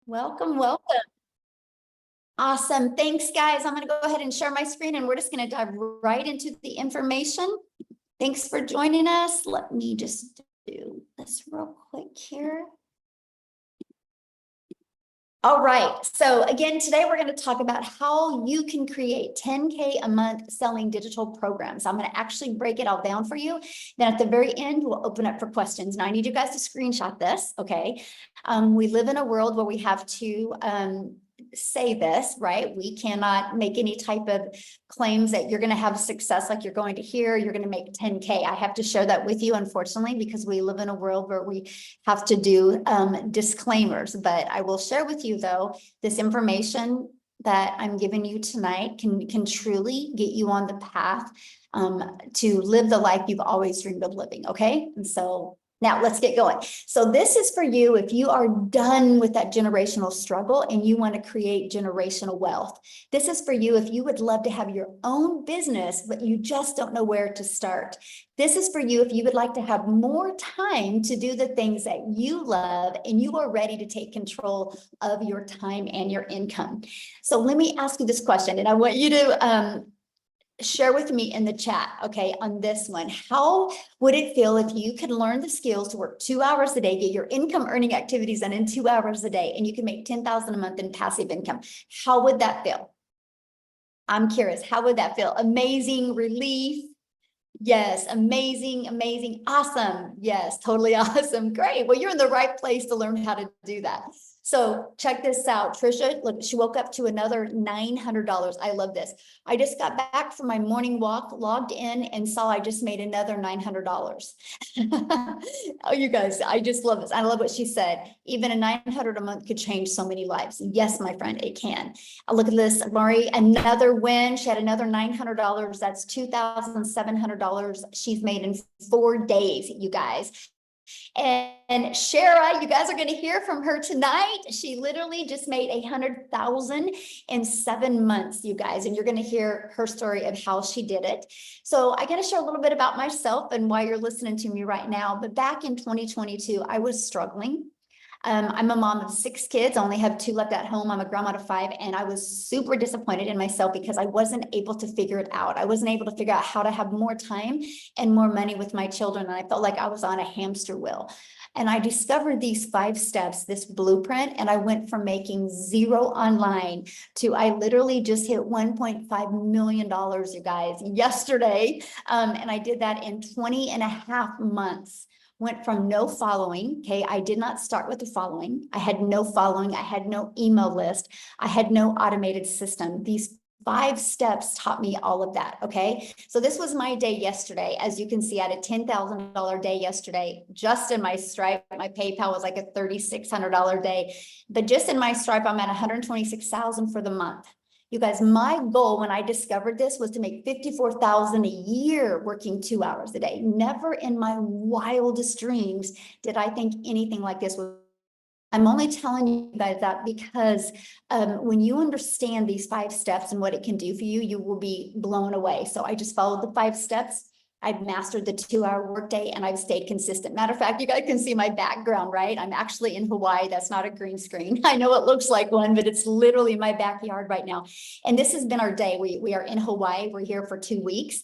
Welcome, welcome. Awesome. Thanks, guys. I'm going to go ahead and share my screen and we're just going to dive right into the information. Thanks for joining us. Let me just do this real quick here. All right. So again, today we're going to talk about how you can create 10K a month selling digital programs. I'm going to actually break it all down for you. Then at the very end, we'll open up for questions. Now I need you guys to screenshot this. Okay. We live in a world where we have to say this, right? We cannot make any type of claims that you're going to have success like you're going to hear, you're going to make 10K. I have to share that with you, unfortunately, because we live in a world where we have to do disclaimers. But I will share with you, though, this information that I'm giving you tonight can truly get you on the path to live the life you've always dreamed of living. Okay. And so now let's get going. So this is for you if you are done with that generational struggle and you want to create generational wealth. This is for you if you would love to have your own business, but you just don't know where to start. This is for you if you would like to have more time to do the things that you love and you are ready to take control of your time and your income. So let me ask you this question, and I want you to share with me in the chat, okay, on this one. How would it feel if you could learn the skills to work 2 hours a day, get your income earning activities done in 2 hours a day, and you can make 10,000 a month in passive income? How would that feel? I'm curious, how would that feel? Amazing, relief? Yes, amazing, amazing, awesome. Yes, totally awesome. Great. Well, you're in the right place to learn how to do that. So check this out. Trisha, look, she woke up to another $900. I love this. I just got back from my morning walk, logged in and saw I just made another $900. Oh, you guys, I just love this. I love what she said. Even a $900 a month could change so many lives. Yes, my friend, it can. Look at this, Mari, another win. She had another $900. That's $2,700 she's made in 4 days, you guys. And Shara, you guys are going to hear from her tonight. She literally just made 100,000 in 7 months, you guys, and you're going to hear her story of how she did it. So I got to share a little bit about myself and why you're listening to me right now. But back in 2022, I was struggling. I'm a mom of 6 kids. I only have 2 left at home. I'm a grandma of 5, and I was super disappointed in myself because I wasn't able to figure it out. I wasn't able to figure out how to have more time and more money with my children. And I felt like I was on a hamster wheel. And I discovered these 5 steps, this blueprint, and I went from making 0 online to I literally just hit $1.5 million, you guys, yesterday. And I did that in 20 and a half months. Went from no following. Okay. I did not start with the following. I had no following. I had no email list. I had no automated system. These 5 steps taught me all of that. Okay. So this was my day yesterday. As you can see, I had a $10,000 day yesterday, just in my Stripe. My PayPal was like a $3,600 day, but just in my Stripe, I'm at 126,000 for the month. You guys, my goal when I discovered this was to make 54,000 a year working 2 hours a day. Never in my wildest dreams did I think anything like this was. I'm only telling you guys that because when you understand these 5 steps and what it can do for you, you will be blown away. So I just followed the 5 steps. I've mastered the 2-hour workday and I've stayed consistent. Matter of fact, you guys can see my background, right? I'm actually in Hawaii. That's not a green screen. I know it looks like one, but it's literally my backyard right now. And this has been our day. We are in Hawaii. We're here for 2 weeks.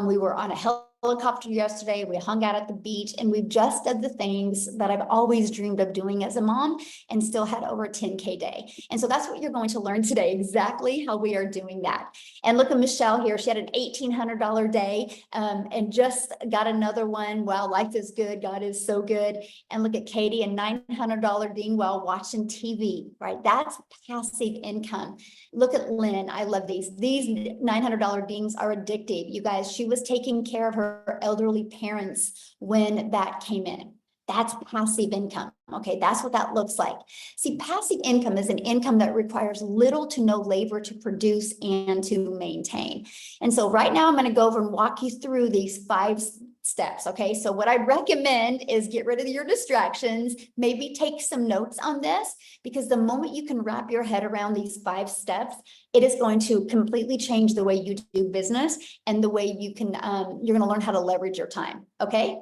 We were on a helicopter yesterday. We hung out at the beach and we've just done the things that I've always dreamed of doing as a mom and still had over a 10K day. And so that's what you're going to learn today, exactly how we are doing that. And look at Michelle here. She had an $1,800 day and just got another one. Wow, life is good. God is so good. And look at Katie, a $900 ding while watching TV, right? That's passive income. Look at Lynn. I love these. These $900 dings are addictive. You guys, she was taking care of her elderly parents when that came in. That's passive income. Okay, that's what that looks like. See, passive income is an income that requires little to no labor to produce and to maintain. And so right now I'm going to go over and walk you through these 5 steps. Okay, so what I recommend is get rid of your distractions, maybe take some notes on this, because the moment you can wrap your head around these 5 steps, it is going to completely change the way you do business and the way you can, you're going to learn how to leverage your time. Okay.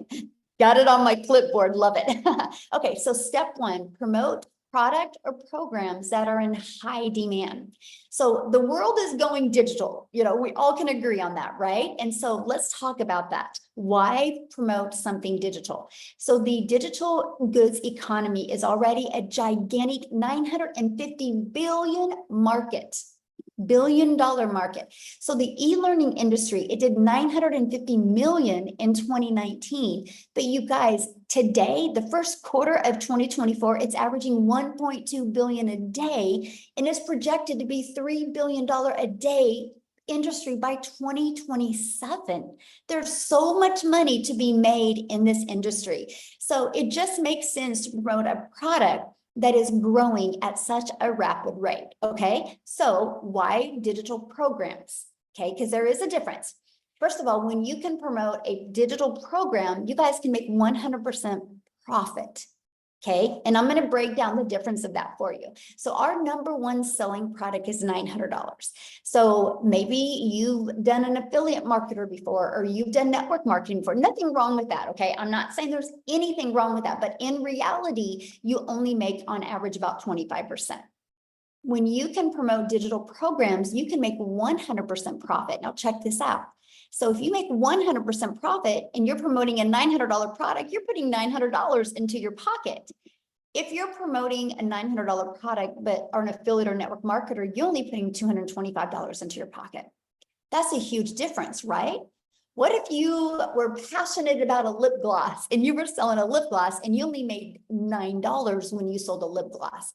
Got it on my clipboard. Love it. Okay. So step 1, promote product or programs that are in high demand. So the world is going digital. You know, we all can agree on that, right? And so let's talk about that. Why promote something digital? So the digital goods economy is already a gigantic 950 billion market. Billion-dollar market. So the e-learning industry, it did 950 million in 2019. But you guys, today, the first quarter of 2024, it's averaging 1.2 billion a day, and it's projected to be $3 billion a day industry by 2027. There's so much money to be made in this industry. So it just makes sense to promote a product that is growing at such a rapid rate, okay? So why digital programs, okay? Because there is a difference. First of all, when you can promote a digital program, you guys can make 100% profit, okay? And I'm gonna break down the difference of that for you. So our number one selling product is $900. So maybe you've done an affiliate marketer before, or you've done network marketing before. Nothing wrong with that, okay? I'm not saying there's anything wrong with that, but in reality, you only make on average about 25%. When you can promote digital programs, you can make 100% profit. Now check this out. So if you make 100% profit and you're promoting a $900 product, you're putting $900 into your pocket. If you're promoting a $900 product, but are an affiliate or network marketer, you're only putting $225 into your pocket. That's a huge difference, right? What if you were passionate about a lip gloss and you were selling a lip gloss and you only made $9 when you sold a lip gloss?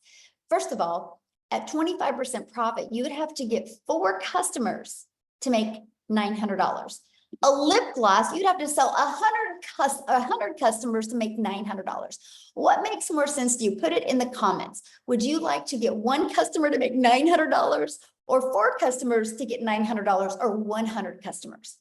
First of all, at 25% profit, you would have to get 4 customers to make $900. A lip gloss, you'd have to sell 100 customers to make $900. What makes more sense to you? Put it in the comments. Would you like to get 1 customer to make $900, or 4 customers to get $900, or 100 customers?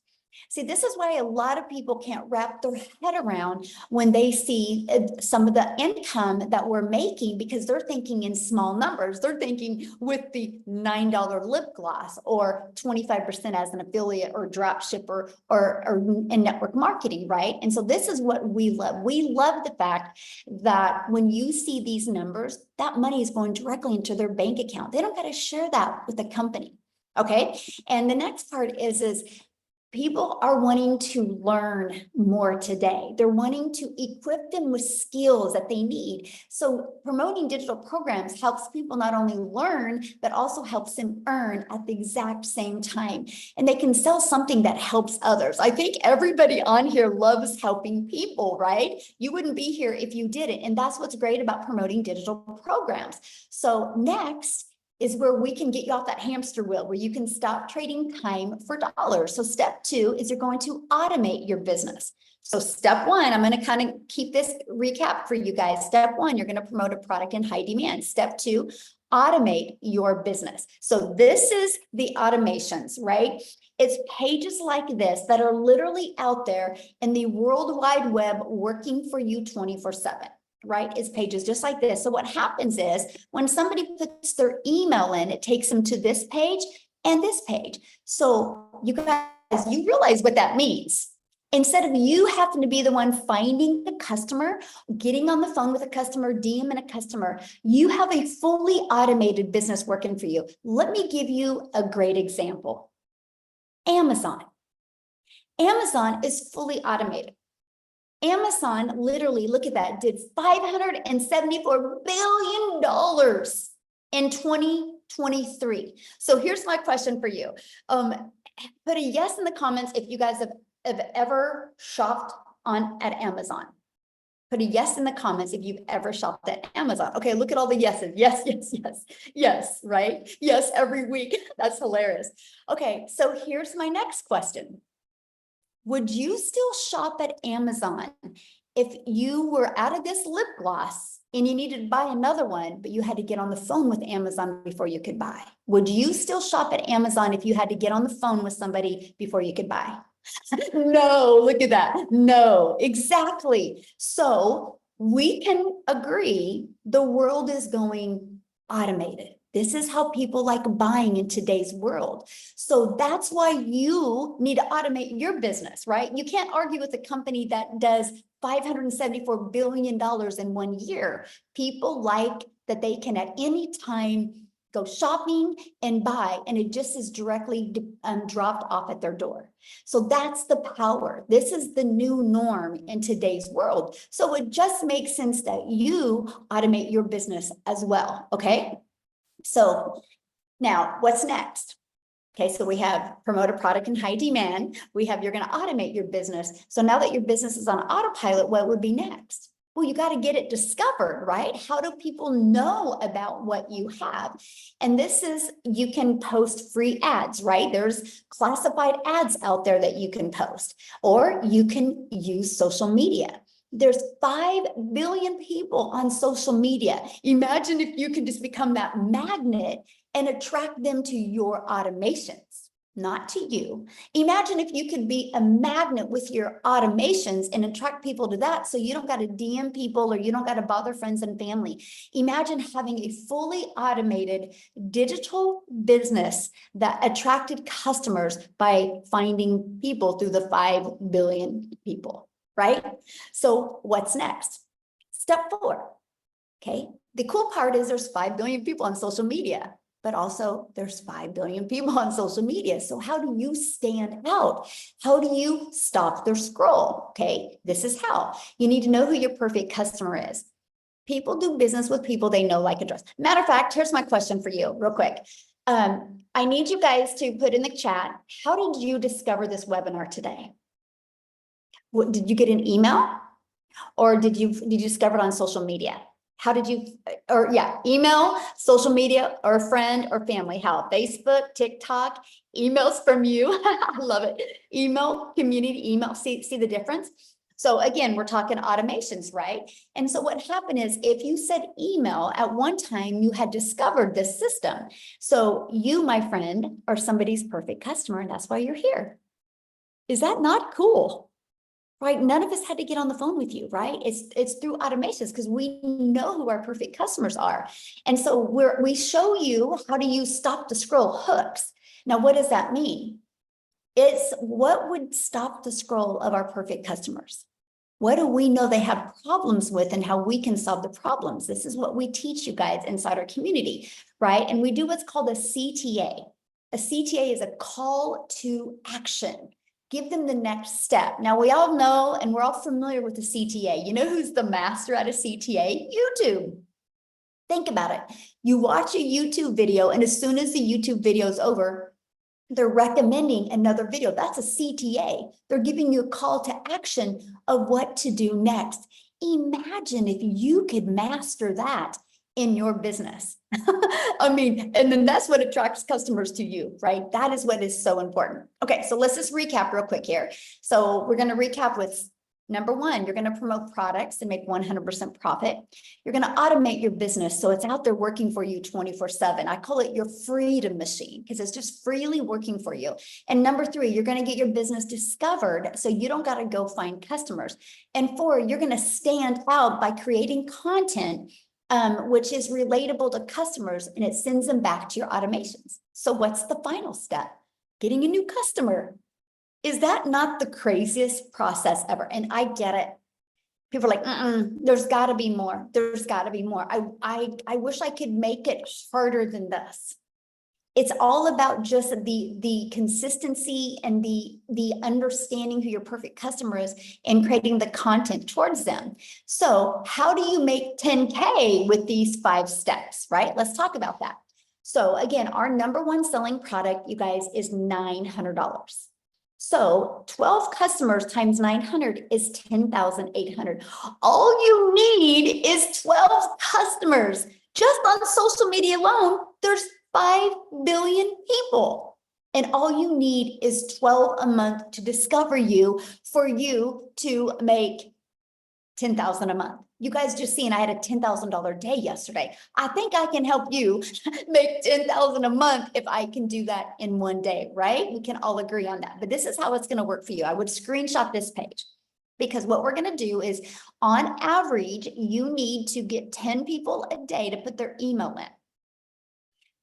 See, this is why a lot of people can't wrap their head around when they see some of the income that we're making, because they're thinking in small numbers. They're thinking with the $9 lip gloss, or 25% as an affiliate or drop shipper, or in network marketing, right? And so this is what we love. We love the fact that when you see these numbers, that money is going directly into their bank account. They don't got to share that with the company, okay? And the next part is people are wanting to learn more today. They're wanting to equip them with skills that they need. So promoting digital programs helps people not only learn, but also helps them earn at the exact same time. And they can sell something that helps others. I think everybody on here loves helping people, right? You wouldn't be here if you didn't. And that's what's great about promoting digital programs. So next is where we can get you off that hamster wheel, where you can stop trading time for dollars. So step 2 is you're going to automate your business. So step 1, I'm going to kind of keep this recap for you guys. Step 1, you're going to promote a product in high demand. Step 2, automate your business. So this is the automations, right? It's pages like this that are literally out there in the World Wide Web working for you 24/7. Right? It's pages just like this. So what happens is when somebody puts their email in, it takes them to this page and this page. So you guys, you realize what that means. Instead of you having to be the one finding the customer, getting on the phone with a customer, DMing a customer, you have a fully automated business working for you. Let me give you a great example. Amazon. Amazon is fully automated. Amazon literally, look at that, did $574 billion in 2023. So here's my question for you. Put a yes in the comments if you guys have ever shopped at Amazon. Put a yes in the comments if you've ever shopped at Amazon. Okay, look at all the yeses. Yes, yes, yes, yes, right? Yes, every week. That's hilarious. Okay, so here's my next question. Would you still shop at Amazon if you were out of this lip gloss and you needed to buy another one, but you had to get on the phone with Amazon before you could buy? Would you still shop at Amazon if you had to get on the phone with somebody before you could buy? No, look at that. No, exactly. So we can agree the world is going automated. This is how people like buying in today's world. So that's why you need to automate your business, right? You can't argue with a company that does $574 billion in 1 year. People like that they can at any time go shopping and buy, and it just is directly dropped off at their door. So that's the power. This is the new norm in today's world. So it just makes sense that you automate your business as well, okay? So now what's next? Okay, so we have promote a product in high demand. We have you're going to automate your business. So now that your business is on autopilot, what would be next? Well, you got to get it discovered, right? How do people know about what you have? And this is, you can post free ads, right? There's classified ads out there that you can post, or you can use social media. There's 5 billion people on social media. Imagine if you can just become that magnet and attract them to your automations, not to you. Imagine if you could be a magnet with your automations and attract people to that, so you don't got to DM people or you don't got to bother friends and family. Imagine having a fully automated digital business that attracted customers by finding people through the 5 billion people, right? So what's next? Step 4, okay? The cool part is there's 5 billion people on social media, but also there's 5 billion people on social media. So how do you stand out? How do you stop their scroll? Okay, this is how. You need to know who your perfect customer is. People do business with people they know, like, and trust. Matter of fact, here's my question for you real quick. I need you guys to put in the chat, how did you discover this webinar today? What, did you get an email? Or did you discover it on social media? How did you, or yeah, email, social media, or a friend or family? How? Facebook, TikTok, emails from you. I love it. Email, community email. See the difference? So again, we're talking automations, right? And so what happened is, if you said email, at one time you had discovered this system. So you, my friend, are somebody's perfect customer, and that's why you're here. Is that not cool? Right? None of us had to get on the phone with you, right? It's through automations, because we know who our perfect customers are. And so we show you how to use stop the scroll hooks. Now, what does that mean? It's what would stop the scroll of our perfect customers. What do we know they have problems with, and how we can solve the problems? This is what we teach you guys inside our community, right? And we do what's called a CTA. A CTA is a call to action. Give them the next step. Now, we all know, and we're all familiar with the CTA. You know who's the master at a CTA? YouTube. Think about it. You watch a YouTube video, and as soon as the YouTube video is over, they're recommending another video. That's a CTA. They're giving you a call to action of what to do next. Imagine if you could master that in your business. I mean, and then that's what attracts customers to you, right? That is what is so important. Okay, so let's just recap real quick here. So we're going to recap with number 1, you're going to promote products and make 100% profit. You're going to automate your business so it's out there working for you 24/7. I call it your freedom machine, because it's just freely working for you. And number 3, you're going to get your business discovered so you don't got to go find customers. And 4, you're going to stand out by creating content which is relatable to customers, and it sends them back to your automations. So what's the final step? Getting a new customer. Is that not the craziest process ever? And I get it. People are like, there's got to be more. There's got to be more. I wish I could make it harder than this. It's all about just the consistency and the understanding who your perfect customer is and creating the content towards them. So how do you make 10K with these 5 steps, right? Let's talk about that. So again, our number 1 selling product, you guys, is $900. So 12 customers times 900 is 10,800. All you need is 12 customers. Just on social media alone, there's 5 billion people. And all you need is 12 a month to discover you, for you to make 10,000 a month. You guys just seen I had a $10,000 day yesterday. I think I can help you make 10,000 a month if I can do that in one day, right? We can all agree on that. But this is how it's going to work for you. I would screenshot this page, because what we're going to do is, on average, you need to get 10 people a day to put their email in.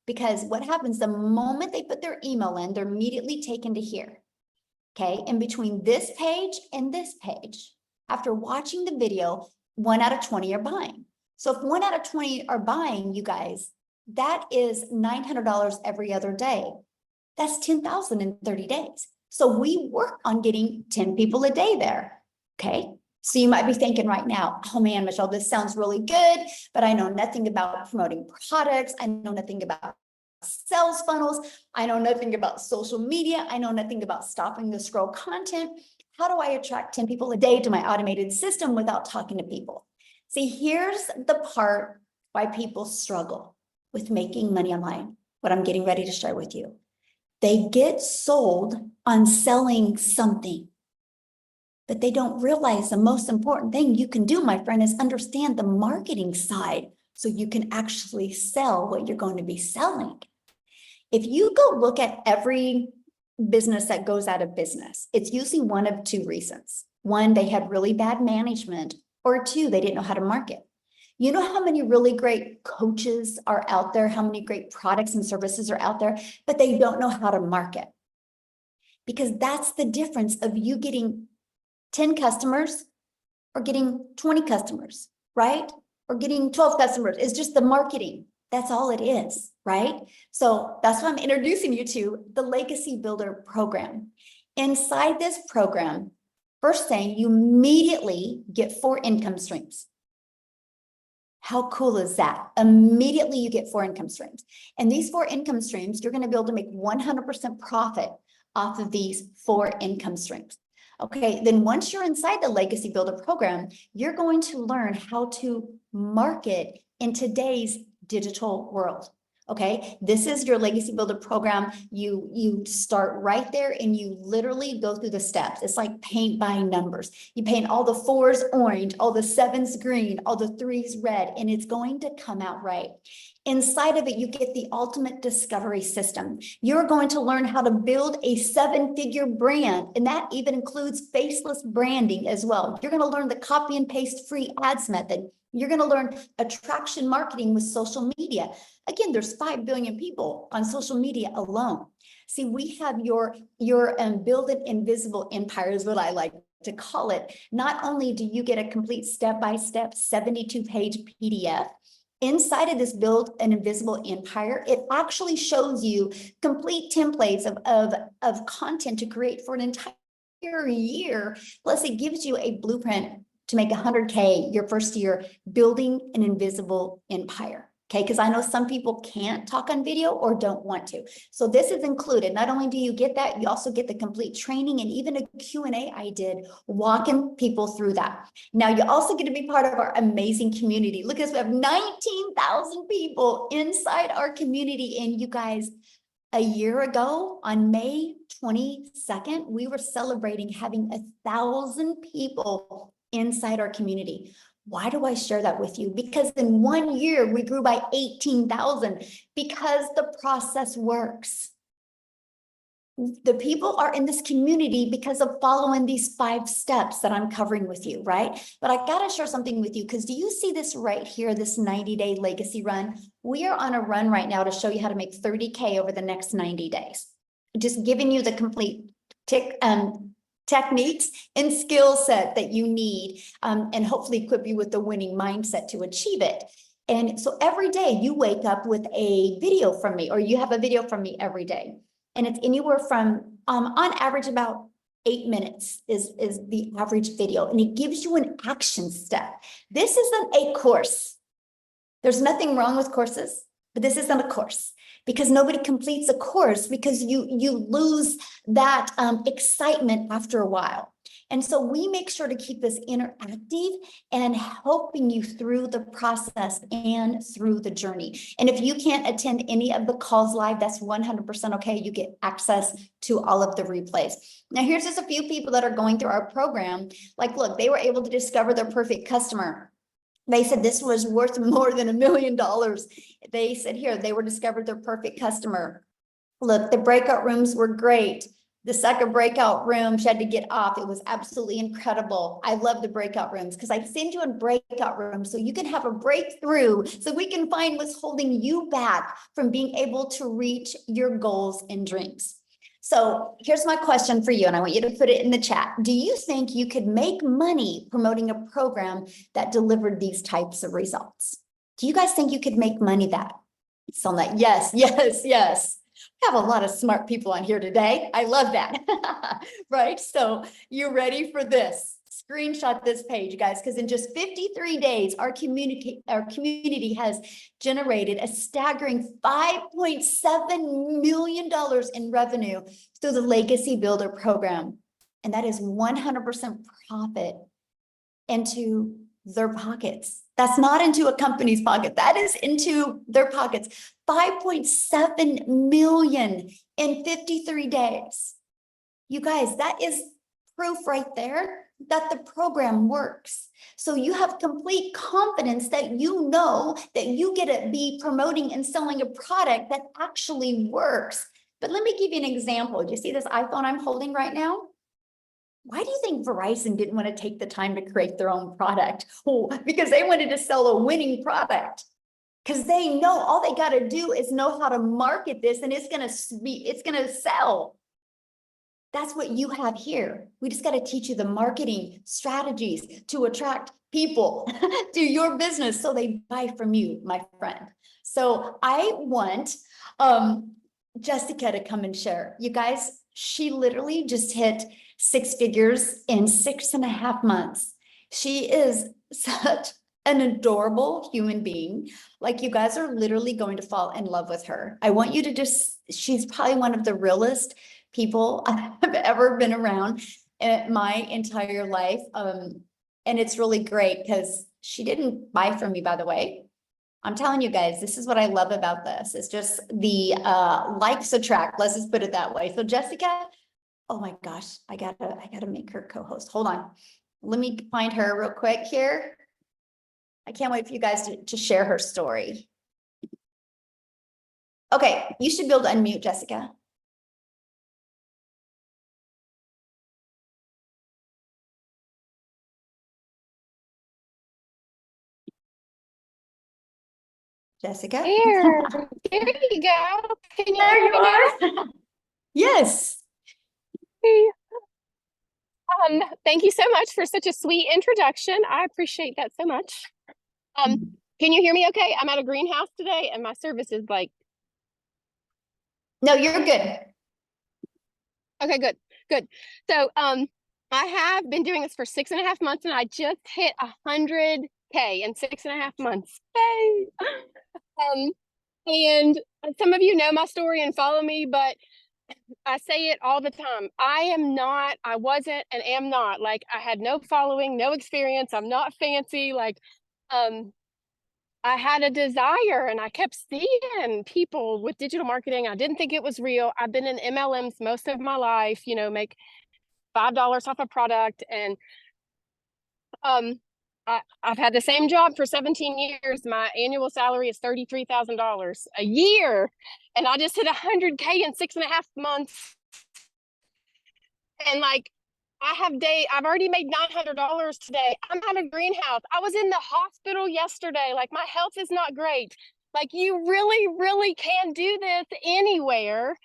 Because what happens the moment they put their email in, they're immediately taken to here. Okay, in between this page and this page, after watching the video, 1 out of 20 are buying. So if 1 out of 20 are buying, you guys, that is $900 every other day. That's 10,000 in 30 days. So we work on getting 10 people a day there. Okay. So you might be thinking right now, oh man, Michelle, this sounds really good, but I know nothing about promoting products. I know nothing about sales funnels. I know nothing about social media. I know nothing about stopping the scroll content. How do I attract 10 people a day to my automated system without talking to people? See, here's the part why people struggle with making money online, what I'm getting ready to share with you. They get sold on selling something, but they don't realize the most important thing you can do, my friend, is understand the marketing side so you can actually sell what you're going to be selling. If you go look at every business that goes out of business, it's usually one of two reasons. One, they had really bad management, or two, they didn't know how to market. You know how many really great coaches are out there, how many great products and services are out there, but they don't know how to market. Because that's the difference of you getting 10 customers or getting 20 customers, right? Or getting 12 customers. It's just the marketing. That's all it is, right? So that's why I'm introducing you to the Legacy Builder program. Inside this program, first thing, you immediately get 4 income streams. How cool is that? Immediately you get 4 income streams. And these 4 income streams, you're going to be able to make 100% profit off of these 4 income streams. Okay, then once you're inside the Legacy Builder program, you're going to learn how to market in today's digital world. Okay, this is your Legacy Builder program. You start right there and you literally go through the steps. It's like paint by numbers. You paint all the 4s orange, all the 7s green, all the 3s red, and it's going to come out right. Inside of it, you get the ultimate discovery system. You're going to learn how to build a 7-figure brand, and that even includes faceless branding as well. You're going to learn the copy and paste free ads method. You're going to learn attraction marketing with social media. Again, there's 5 billion people on social media alone. See, we have your build an invisible empire is what I like to call it. Not only do you get a complete step-by-step 72-page PDF, inside of this Build an Invisible Empire, it actually shows you complete templates of content to create for an entire year. Plus, it gives you a blueprint to make 100K your first year building an invisible empire. Okay, because I know some people can't talk on video or don't want to. So this is included. Not only do you get that, you also get the complete training and even a Q&A I did walking people through that. Now you also get to be part of our amazing community. Look at this, we have 19,000 people inside our community. And you guys, a year ago on May 22nd, we were celebrating having 1,000 people inside our community. Why do I share that with you? Because in 1 year, we grew by 18,000 because the process works. The people are in this community because of following these 5 steps that I'm covering with you, right? But I got to share something with you because do you see this right here, this 90-day legacy run? We are on a run right now to show you how to make 30K over the next 90 days. Just giving you the complete techniques and skill set that you need and hopefully equip you with the winning mindset to achieve it. And so every day you wake up with a video from me, or you have a video from me every day. And it's anywhere from, on average, about 8 minutes is the average video. And it gives you an action step. This isn't a course. There's nothing wrong with courses, but this isn't a course. Because nobody completes a course because you lose that excitement after a while. And so we make sure to keep this interactive and helping you through the process and through the journey. And if you can't attend any of the calls live, that's 100% okay. You get access to all of the replays. Now, here's just a few people that are going through our program. Like, look, they were able to discover their perfect customer. They said this was worth more than $1 million. They said here, they were discovered their perfect customer. Look, the breakout rooms were great. The second breakout room, she had to get off. It was absolutely incredible. I love the breakout rooms because I send you in breakout rooms so you can have a breakthrough so we can find what's holding you back from being able to reach your goals and dreams. So here's my question for you, and I want you to put it in the chat. Do you think you could make money promoting a program that delivered these types of results? Do you guys think you could make money that? So I'm like, yes, yes, yes. We have a lot of smart people on here today. I love that. Right? So you ready for this? Screenshot this page, guys, because in just 53 days, our community has generated a staggering $5.7 million in revenue through the Legacy Builder program. And that is 100% profit into their pockets. That's not into a company's pocket. That is into their pockets. 5.7 million in 53 days. You guys, that is proof right there that the program works. So you have complete confidence that you know that you get to be promoting and selling a product that actually works. But let me give you an example. Do you see this iPhone I'm holding right now? Why do you think Verizon didn't want to take the time to create their own product? Oh, because they wanted to sell a winning product. Because they know all they got to do is know how to market this, and it's gonna sell. That's what you have here. We just got to teach you the marketing strategies to attract people to your business so they buy from you, my friend. So I want Jessica to come and share. You guys, she literally just hit 6 figures in 6.5 months. She is such an adorable human being. Like, you guys are literally going to fall in love with her. I want you to just, she's probably one of the realest people I've ever been around in my entire life. And it's really great because she didn't buy from me, by the way. I'm telling you guys, this is what I love about this. It's just the likes attract. Let's just put it that way. So Jessica, oh my gosh, I gotta make her co-host. Hold on. Let me find her real quick here. I can't wait for you guys to share her story. Okay, you should be able to unmute, Jessica. Jessica? There you go. Can you There hear you me now? are. Yes. Hey. Thank you so much for such a sweet introduction. I appreciate that so much. Can you hear me okay? I'm at a greenhouse today and my service is like, No, you're good. okay, good. So, I have been doing this for 6.5 months and I just hit 100K in 6.5 months. Yay! And some of you know my story and follow me, but I say it all the time. I wasn't and am not. Like, I had no following, no experience. I'm not fancy. Like, I had a desire and I kept seeing people with digital marketing. I didn't think it was real. I've been in MLMs most of my life, make $5 off a product. And I've had the same job for 17 years. My annual salary is $33,000 a year. And I just hit 100K in 6.5 months. And like, I've already made $900 today. I'm at a greenhouse. I was in the hospital yesterday. Like, my health is not great. Like, you really, really can do this anywhere.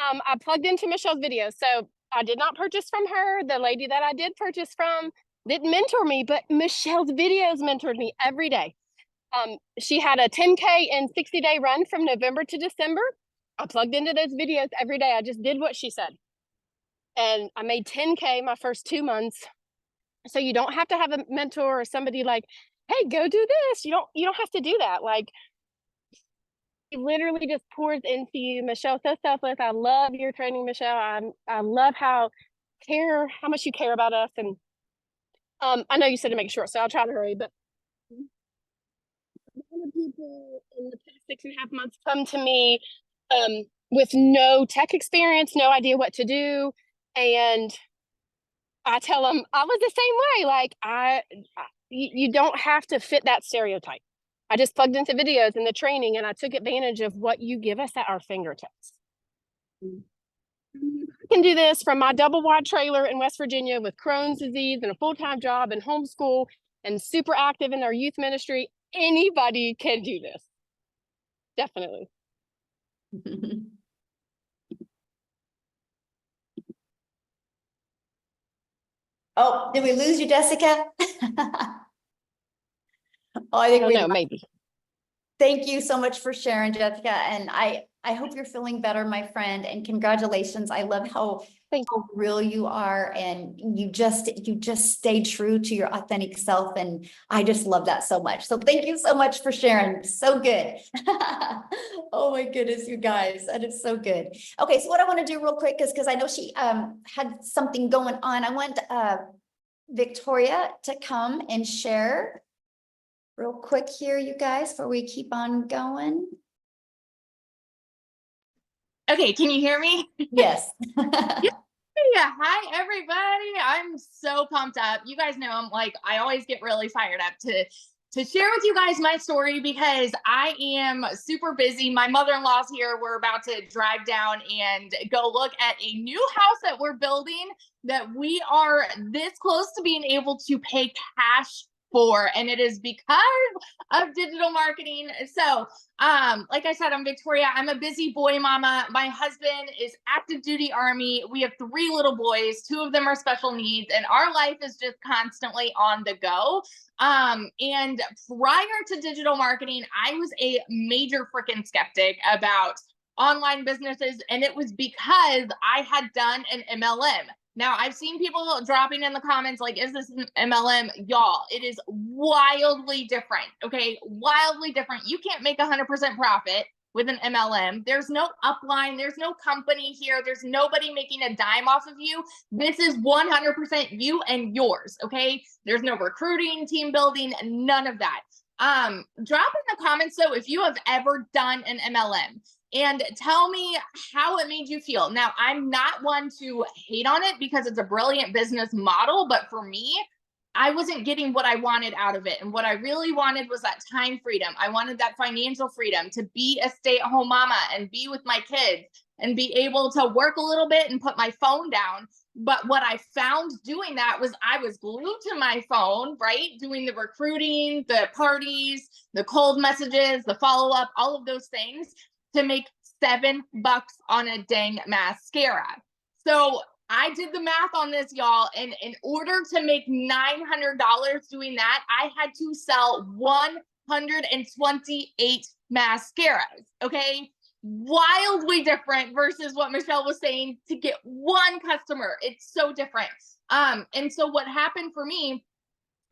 I plugged into Michelle's video. So I did not purchase from her. The lady that I did purchase from didn't mentor me, but Michelle's videos mentored me every day. She had a 10K and 60-day run from November to December. I plugged into those videos every day. I just did what she said. And I made 10K my first 2 months. So you don't have to have a mentor or somebody like, hey, go do this. You don't have to do that. Like, it literally just pours into you. Michelle's so selfless. I love your training, Michelle. I love how much you care about us. And I know you said to make short, so I'll try to hurry, but a lot of people in the past 6.5 months come to me with no tech experience, no idea what to do. And I tell them I was the same way. Like, you don't have to fit that stereotype. I just plugged into videos and the training and I took advantage of what you give us at our fingertips. I can do this from my double wide trailer in West Virginia with Crohn's disease and a full-time job and homeschool and super active in our youth ministry. Anybody can do this. Definitely. Oh, did we lose you, Jessica? Oh, I I think don't we know, maybe. Thank you so much for sharing, Jessica. And I hope you're feeling better, my friend, and congratulations. I love Thank how real you are, and you just stay true to your authentic self. And I just love that so much. So thank you so much for sharing. So good. Oh my goodness, you guys, that is so good. Okay, so what I want to do real quick is, because I know she had something going on. I want Victoria to come and share real quick here, you guys, before we keep on going. Okay, can you hear me? Yes. Yeah, hi everybody. I'm so pumped up. You guys know I always get really fired up to share with you guys my story because I am super busy. My mother-in-law's here. We're about to drive down and go look at a new house that we're building that we are this close to being able to pay cash for, and it is because of digital marketing. So like I said, I'm Victoria. I'm a busy boy mama. My husband is active duty Army. We have 3 little boys. 2 of them are special needs, and our life is just constantly on the go. And prior to digital marketing, I was a major freaking skeptic about online businesses, and it was because I had done an MLM. Now, I've seen people dropping in the comments like, is this an MLM? Y'all, it is wildly different, okay? Wildly different. You can't make 100% profit with an MLM. There's no upline. There's no company here. There's nobody making a dime off of you. This is 100% you and yours, okay? There's no recruiting, team building, none of that. Drop in the comments, though, if you have ever done an MLM. And tell me how it made you feel. Now, I'm not one to hate on it because it's a brilliant business model, but for me, I wasn't getting what I wanted out of it. And what I really wanted was that time freedom. I wanted that financial freedom to be a stay-at-home mama and be with my kids and be able to work a little bit and put my phone down. But what I found doing that was I was glued to my phone, right? Doing the recruiting, the parties, the cold messages, the follow-up, all of those things to make $7 on a dang mascara. So I did the math on this, y'all. And in order to make $900 doing that, I had to sell 128 mascaras. Okay. Wildly different versus what Michelle was saying to get one customer. It's so different. And so what happened for me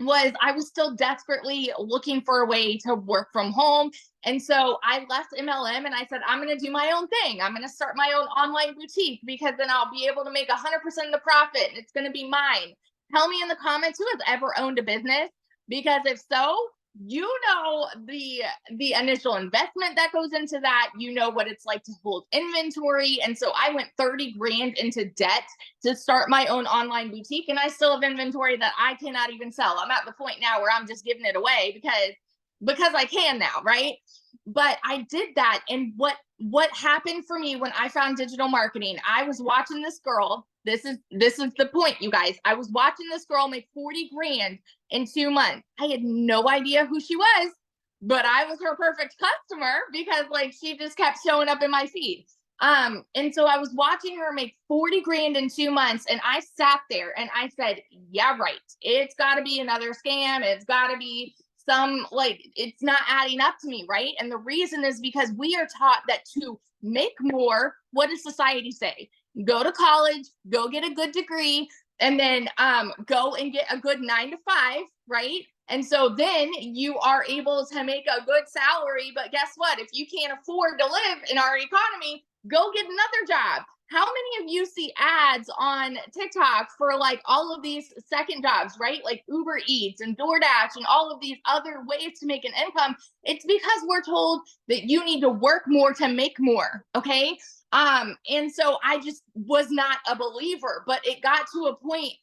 was I was still desperately looking for a way to work from home. And so I left MLM and I said, I'm going to do my own thing. I'm going to start my own online boutique because then I'll be able to make 100% of the profit and it's going to be mine. Tell me in the comments who has ever owned a business, because if so, you know the initial investment that goes into that. You know what it's like to hold inventory. And so I went 30 grand into debt to start my own online boutique, and I still have inventory that I cannot even sell. I'm at the point now where I'm just giving it away because I can now, right? But I did that. And what happened for me when I found digital marketing, I was watching this girl. This is the point, you guys. I was watching this girl make 40 grand in 2 months. I had no idea who she was, but I was her perfect customer because she just kept showing up in my feed. And so I was watching her make 40 grand in 2 months, and I sat there and I said, yeah, right. It's got to be another scam. It's got to be it's not adding up to me, right? And the reason is because we are taught that to make more, what does society say? Go to college, go get a good degree, and then go and get a good 9 to 5, right? And so then you are able to make a good salary. But guess what? If you can't afford to live in our economy, go get another job. How many of you see ads on TikTok for all of these second jobs, right? Like Uber Eats and DoorDash and all of these other ways to make an income. It's because we're told that you need to work more to make more. Okay. And so I just was not a believer, but it got to a point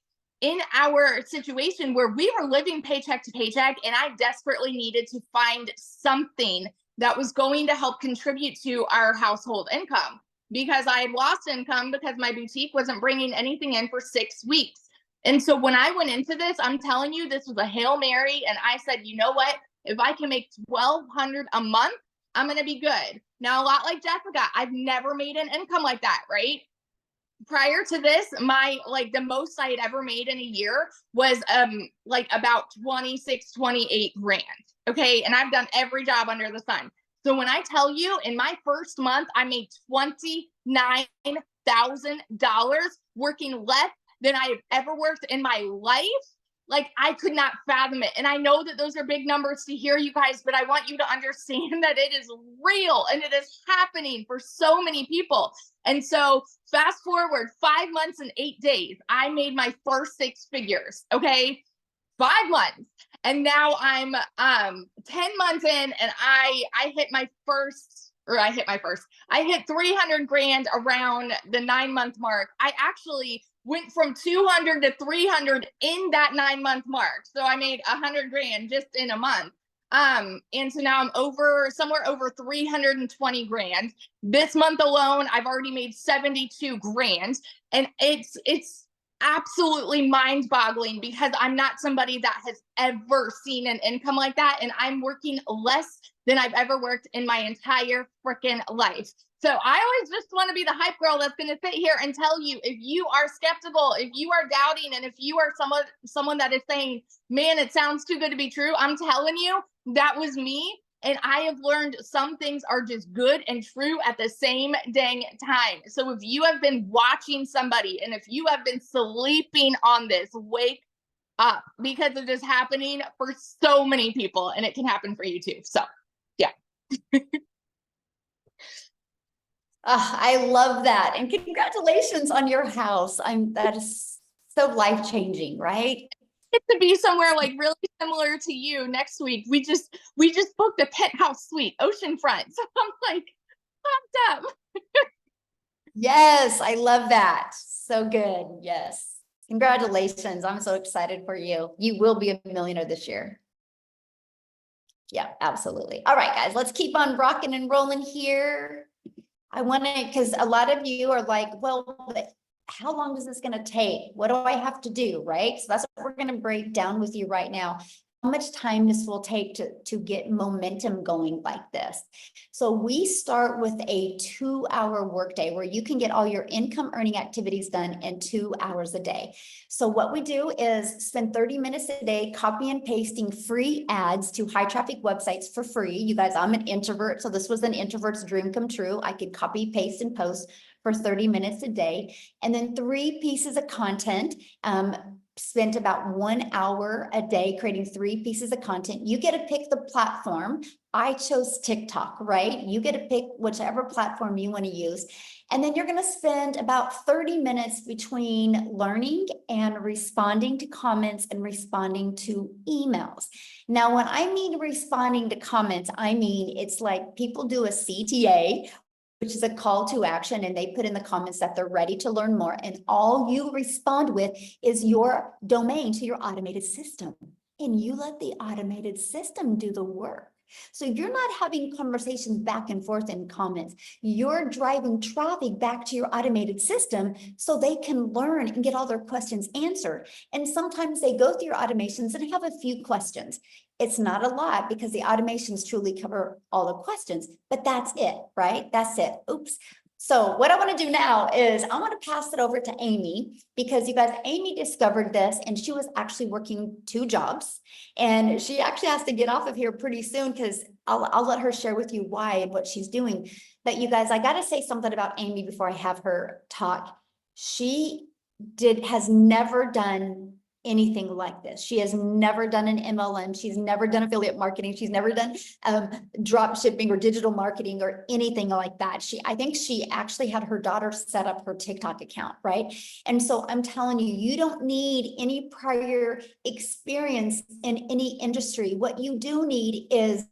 in our situation where we were living paycheck to paycheck, and I desperately needed to find something that was going to help contribute to our household income, because I had lost income because my boutique wasn't bringing anything in for 6 weeks. And so when I went into this, I'm telling you, this was a Hail Mary. And I said, you know what? If I can make $1,200 a month, I'm going to be good. Now, a lot like Jessica, I've never made an income like that, right? prior to this, like the most I had ever made in a year was like about 26, 28 grand. Okay. And I've done every job under the sun. So when I tell you in my first month, I made $29,000 working less than I have ever worked in my life. Like I could not fathom it. And I know that those are big numbers to hear, you guys, but I want you to understand that it is real and it is happening for so many people. And so fast forward 5 months and 8 days, I made my first 6 figures. Okay. 5 months. And now I'm 10 months in and I hit my first, I hit 300 grand around the 9-month mark. I actually went from 200 to 300 in that 9-month mark. So I made 100 grand just in a month. And so now I'm somewhere over 320 grand. This month alone, I've already made 72 grand. And it's absolutely mind-boggling because I'm not somebody that has ever seen an income like that. And I'm working less than I've ever worked in my entire freaking life. So I always just want to be the hype girl that's going to sit here and tell you, if you are skeptical, if you are doubting, and if you are someone that is saying, man, it sounds too good to be true, I'm telling you, that was me. And I have learned some things are just good and true at the same dang time. So if you have been watching somebody and if you have been sleeping on this, wake up, because it is happening for so many people and it can happen for you too. So yeah. I love that. And congratulations on your house. That is so life-changing, right? Get to be somewhere like really similar to you next week. We just booked a penthouse suite, oceanfront. So I'm like pumped up. Yes, I love that. So good. Yes. Congratulations. I'm so excited for you. You will be a millionaire this year. Yeah, absolutely. All right, guys, let's keep on rocking and rolling here. I want to, because a lot of you are like, well, but how long is this going to take? What do I have to do? Right. So that's what we're going to break down with you right now. How much time this will take to get momentum going like this. So we start with a 2-hour workday where you can get all your income earning activities done in 2 hours a day. So what we do is spend 30 minutes a day copy and pasting free ads to high traffic websites for free. You guys, I'm an introvert, so this was an introvert's dream come true. I could copy, paste, and post for 30 minutes a day. And then 3 pieces of content, spent about 1 hour a day creating 3 pieces of content. You get to pick the platform. I chose TikTok, right? You get to pick whichever platform you want to use. And then you're going to spend about 30 minutes between learning and responding to comments and responding to emails. Now, when I mean responding to comments, I mean, it's like people do a CTA, which is a call to action, and they put in the comments that they're ready to learn more. And all you respond with is your domain to your automated system. And you let the automated system do the work. So you're not having conversations back and forth in comments. You're driving traffic back to your automated system so they can learn and get all their questions answered. And sometimes they go through your automations and have a few questions. It's not a lot because the automations truly cover all the questions, but that's it, right? That's it. Oops. So what I want to do now is I want to pass it over to Amy, because you guys, Amy discovered this and she was actually working 2 jobs, and she actually has to get off of here pretty soon because I'll let her share with you why and what she's doing. But you guys, I got to say something about Amy before I have her talk. She has never done anything like this. She has never done an MLM. She's never done affiliate marketing. She's never done drop shipping or digital marketing or anything like that. I think she actually had her daughter set up her TikTok account, right? And so I'm telling you, you don't need any prior experience in any industry. What you do need is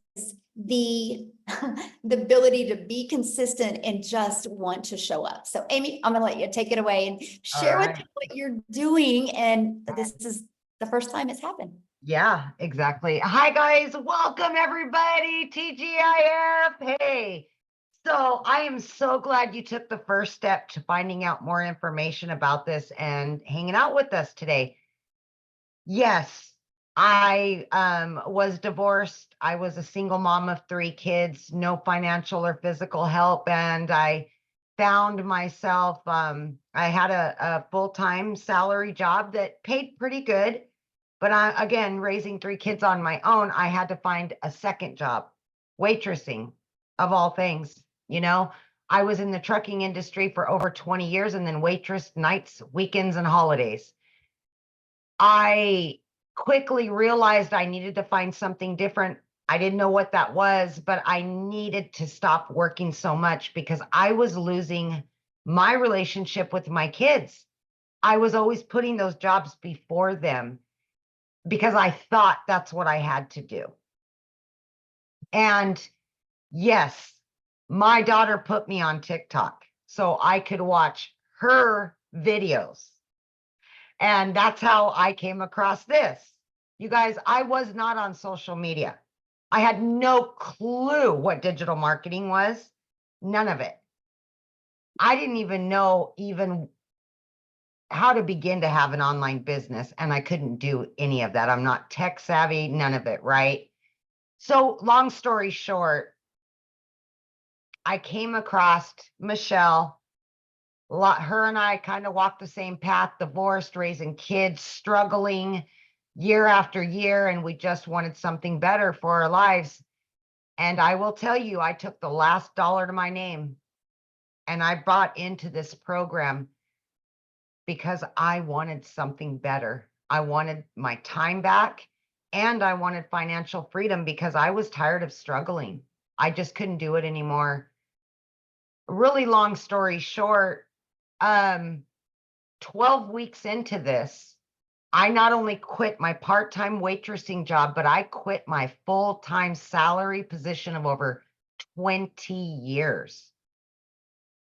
the ability to be consistent and just want to show up. So Amy, I'm gonna let you take it away and share with me what you're doing. And this is the first time it's happened. Yeah, exactly. Hi guys, welcome everybody, TGIF. Hey, so I am so glad you took the first step to finding out more information about this and hanging out with us today. Yes, I was divorced. I was a single mom of 3 kids, no financial or physical help. And I found myself, I had a full-time salary job that paid pretty good. But again, raising 3 kids on my own, I had to find a second job, waitressing of all things. I was in the trucking industry for over 20 years and then waitress nights, weekends, and holidays. I quickly realized I needed to find something different. I didn't know what that was, but I needed to stop working so much because I was losing my relationship with my kids. I was always putting those jobs before them because I thought that's what I had to do. And yes, my daughter put me on TikTok so I could watch her videos. And that's how I came across this. You guys, I was not on social media. I had no clue what digital marketing was. None of it. I didn't even know how to begin to have an online business, and I couldn't do any of that. I'm not tech savvy, none of it, right? So long story short, I came across Michelle. Her and I kind of walked the same path, divorced, raising kids, struggling year after year, and we just wanted something better for our lives. And I will tell you, I took the last dollar to my name and I bought into this program because I wanted something better. I wanted my time back and I wanted financial freedom because I was tired of struggling. I just couldn't do it anymore. Really long story short, 12 weeks into this, I not only quit my part-time waitressing job, but I quit my full-time salary position of over 20 years.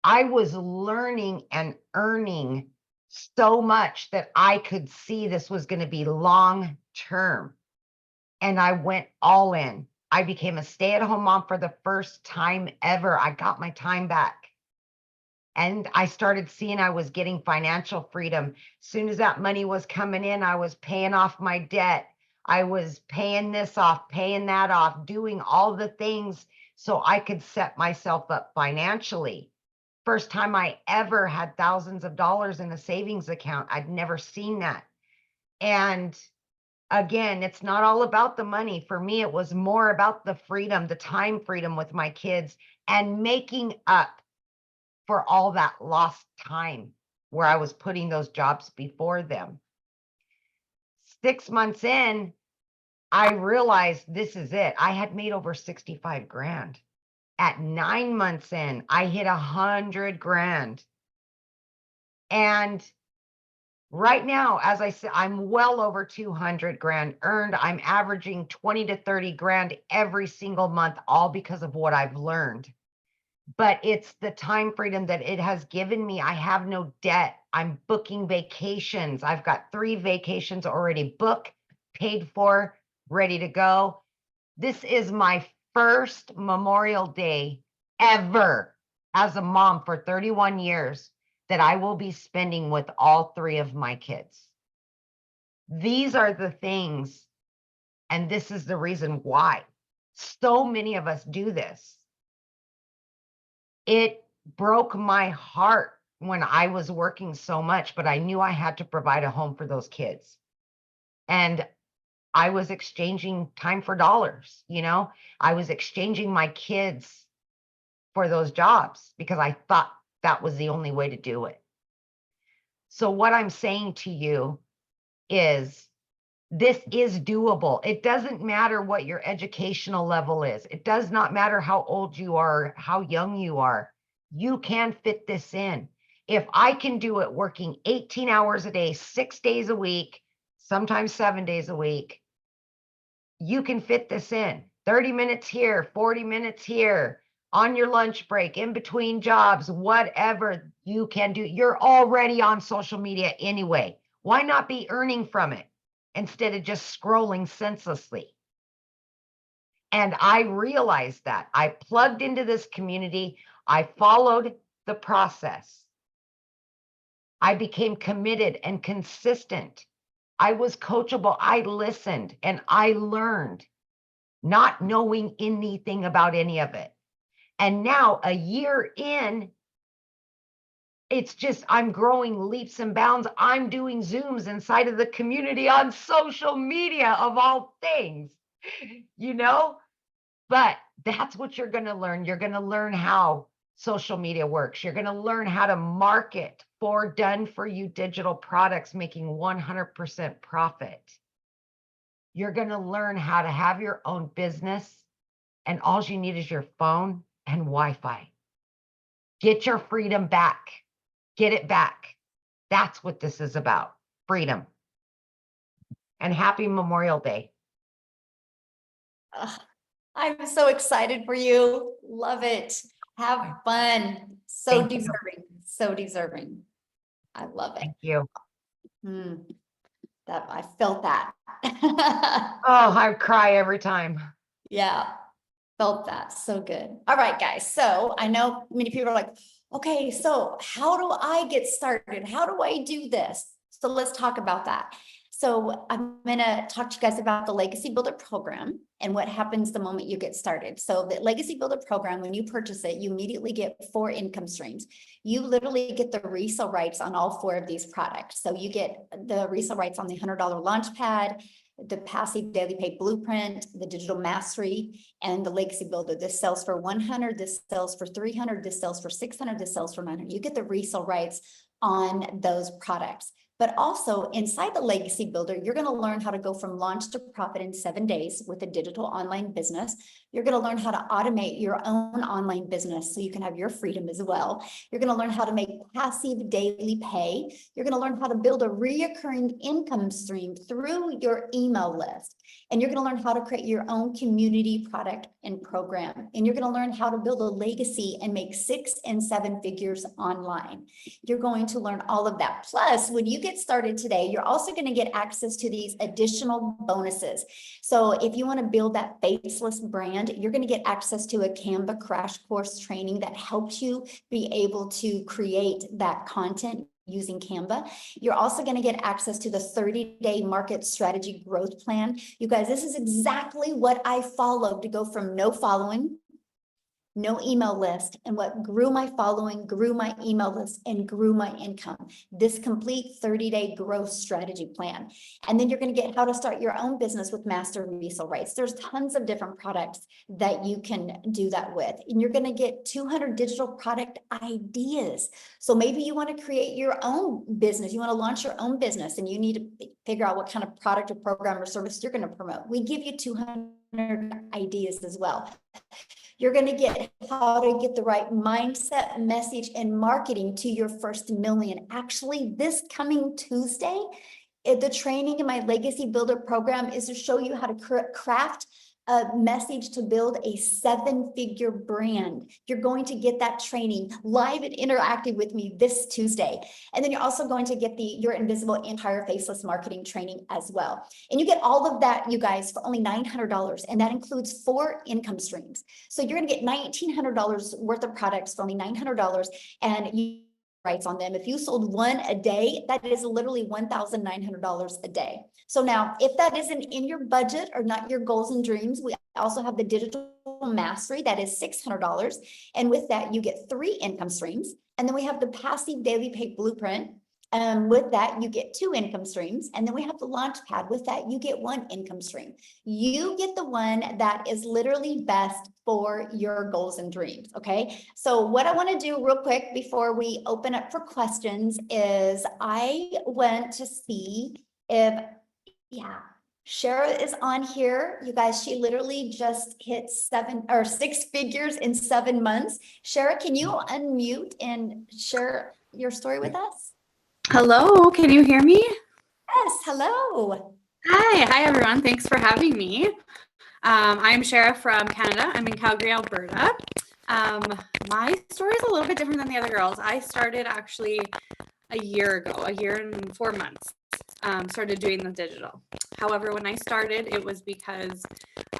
I was learning and earning so much that I could see this was going to be long-term. And I went all in. I became a stay-at-home mom for the first time ever. I got my time back. And I started seeing I was getting financial freedom. As soon as that money was coming in, I was paying off my debt. I was paying this off, paying that off, doing all the things so I could set myself up financially. First time I ever had thousands of dollars in a savings account. I'd never seen that. And again, it's not all about the money. For me, it was more about the freedom, the time freedom with my kids and making up for all that lost time where I was putting those jobs before them. 6 months in, I realized this is it. I had made over 65 grand. At 9 months in, I hit 100 grand. And right now, as I said, I'm well over 200 grand earned. I'm averaging 20 to 30 grand every single month, all because of what I've learned. But it's the time freedom that it has given me. I have no debt. I'm booking vacations. I've got 3 vacations already booked, paid for, ready to go. This is my first Memorial Day ever as a mom for 31 years that I will be spending with all 3 of my kids. These are the things, and this is the reason why so many of us do this. It broke my heart when I was working so much, but I knew I had to provide a home for those kids. And I was exchanging time for dollars, I was exchanging my kids for those jobs because I thought that was the only way to do it. So what I'm saying to you is this is doable. It doesn't matter what your educational level is. It does not matter how old you are, how young you are. You can fit this in. If I can do it working 18 hours a day, 6 days a week, sometimes 7 days a week, you can fit this in. 30 minutes here, 40 minutes here, on your lunch break, in between jobs, whatever you can do. You're already on social media anyway. Why not be earning from it instead of just scrolling senselessly? And I realized that. I plugged into this community. I followed the process. I became committed and consistent. I was coachable. I listened and I learned, not knowing anything about any of it. And now, a year in, it's just, I'm growing leaps and bounds. I'm doing Zooms inside of the community on social media of all things, you know? But that's what you're going to learn. You're going to learn how social media works. You're going to learn how to market for done for you digital products, making 100% profit. You're going to learn how to have your own business, and all you need is your phone and Wi-Fi. Get your freedom back. Get it back. That's what this is about. Freedom. And happy Memorial Day. Ugh, I'm so excited for you. Love it. Have fun. So Thank you. deserving. So deserving. I love it. Thank you. That I felt that. Oh, I cry every time. Yeah, felt that. So good. All right, guys. So I know many people are like, okay, so how do I get started? How do I do this? So let's talk about that. So I'm going to talk to you guys about the Legacy Builder program and what happens the moment you get started. So the Legacy Builder program, when you purchase it, you immediately get 4 income streams. You literally get the resale rights on all 4 of these products. So you get the resale rights on the $100 Launchpad, the Passive Daily Pay Blueprint, the Digital Mastery, and the Legacy Builder. This sells for 100, this sells for 300, this sells for 600, this sells for 900. You get the resale rights on those products. But also inside the Legacy Builder, you're going to learn how to go from launch to profit in 7 days with a digital online business. You're going to learn how to automate your own online business so you can have your freedom as well. You're going to learn how to make passive daily pay. You're going to learn how to build a reoccurring income stream through your email list. And you're going to learn how to create your own community product and program. And you're going to learn how to build a legacy and make 6 and 7 figures online. You're going to learn all of that. Plus, when you get started today, you're also going to get access to these additional bonuses. So if you want to build that faceless brand, you're going to get access to a Canva crash course training that helps you be able to create that content using Canva. You're also going to get access to the 30-day market strategy growth plan. You guys, this is exactly what I followed to go from no following, no email list, and what grew my following, grew my email list, and grew my income. This complete 30-day growth strategy plan. And then you're going to get how to start your own business with master resale rights. There's tons of different products that you can do that with. And you're going to get 200 digital product ideas. So maybe you want to create your own business. You want to launch your own business and you need to figure out what kind of product or program or service you're going to promote. We give you 200 ideas as well. You're going to get how to get the right mindset, message, and marketing to your first million. Actually, this coming Tuesday, the training in my Legacy Builder program is to show you how to craft a message to build a 7-figure brand. You're going to get that training live and interactive with me this Tuesday. And then you're also going to get the Your Invisible Empire Faceless Marketing training as well. And you get all of that, you guys, for only $900. And that includes 4 income streams. So you're going to get $1,900 worth of products for only $900. And you rights on them. If you sold 1 a day, that is literally $1,900 a day. So now, if that isn't in your budget or not your goals and dreams, we also have the Digital Mastery that is $600. And with that, you get 3 income streams. And then we have the Passive Daily Pay Blueprint. With that, you get 2 income streams. And then we have the Launchpad. With that, you get 1 income stream. You get the one that is literally best for your goals and dreams. Okay. So what I want to do real quick before we open up for questions is I want to see if, Shara is on here. You guys, she literally just hit 6 figures in 7 months. Shara, can you unmute and share your story with us? Hello, can you hear me? Yes, hello. Hi everyone. Thanks for having me. I'm Shara from Canada. I'm in Calgary, Alberta. My story is a little bit different than the other girls. I started actually a year ago, a year and 4 months, started doing the digital. However, when I started, it was because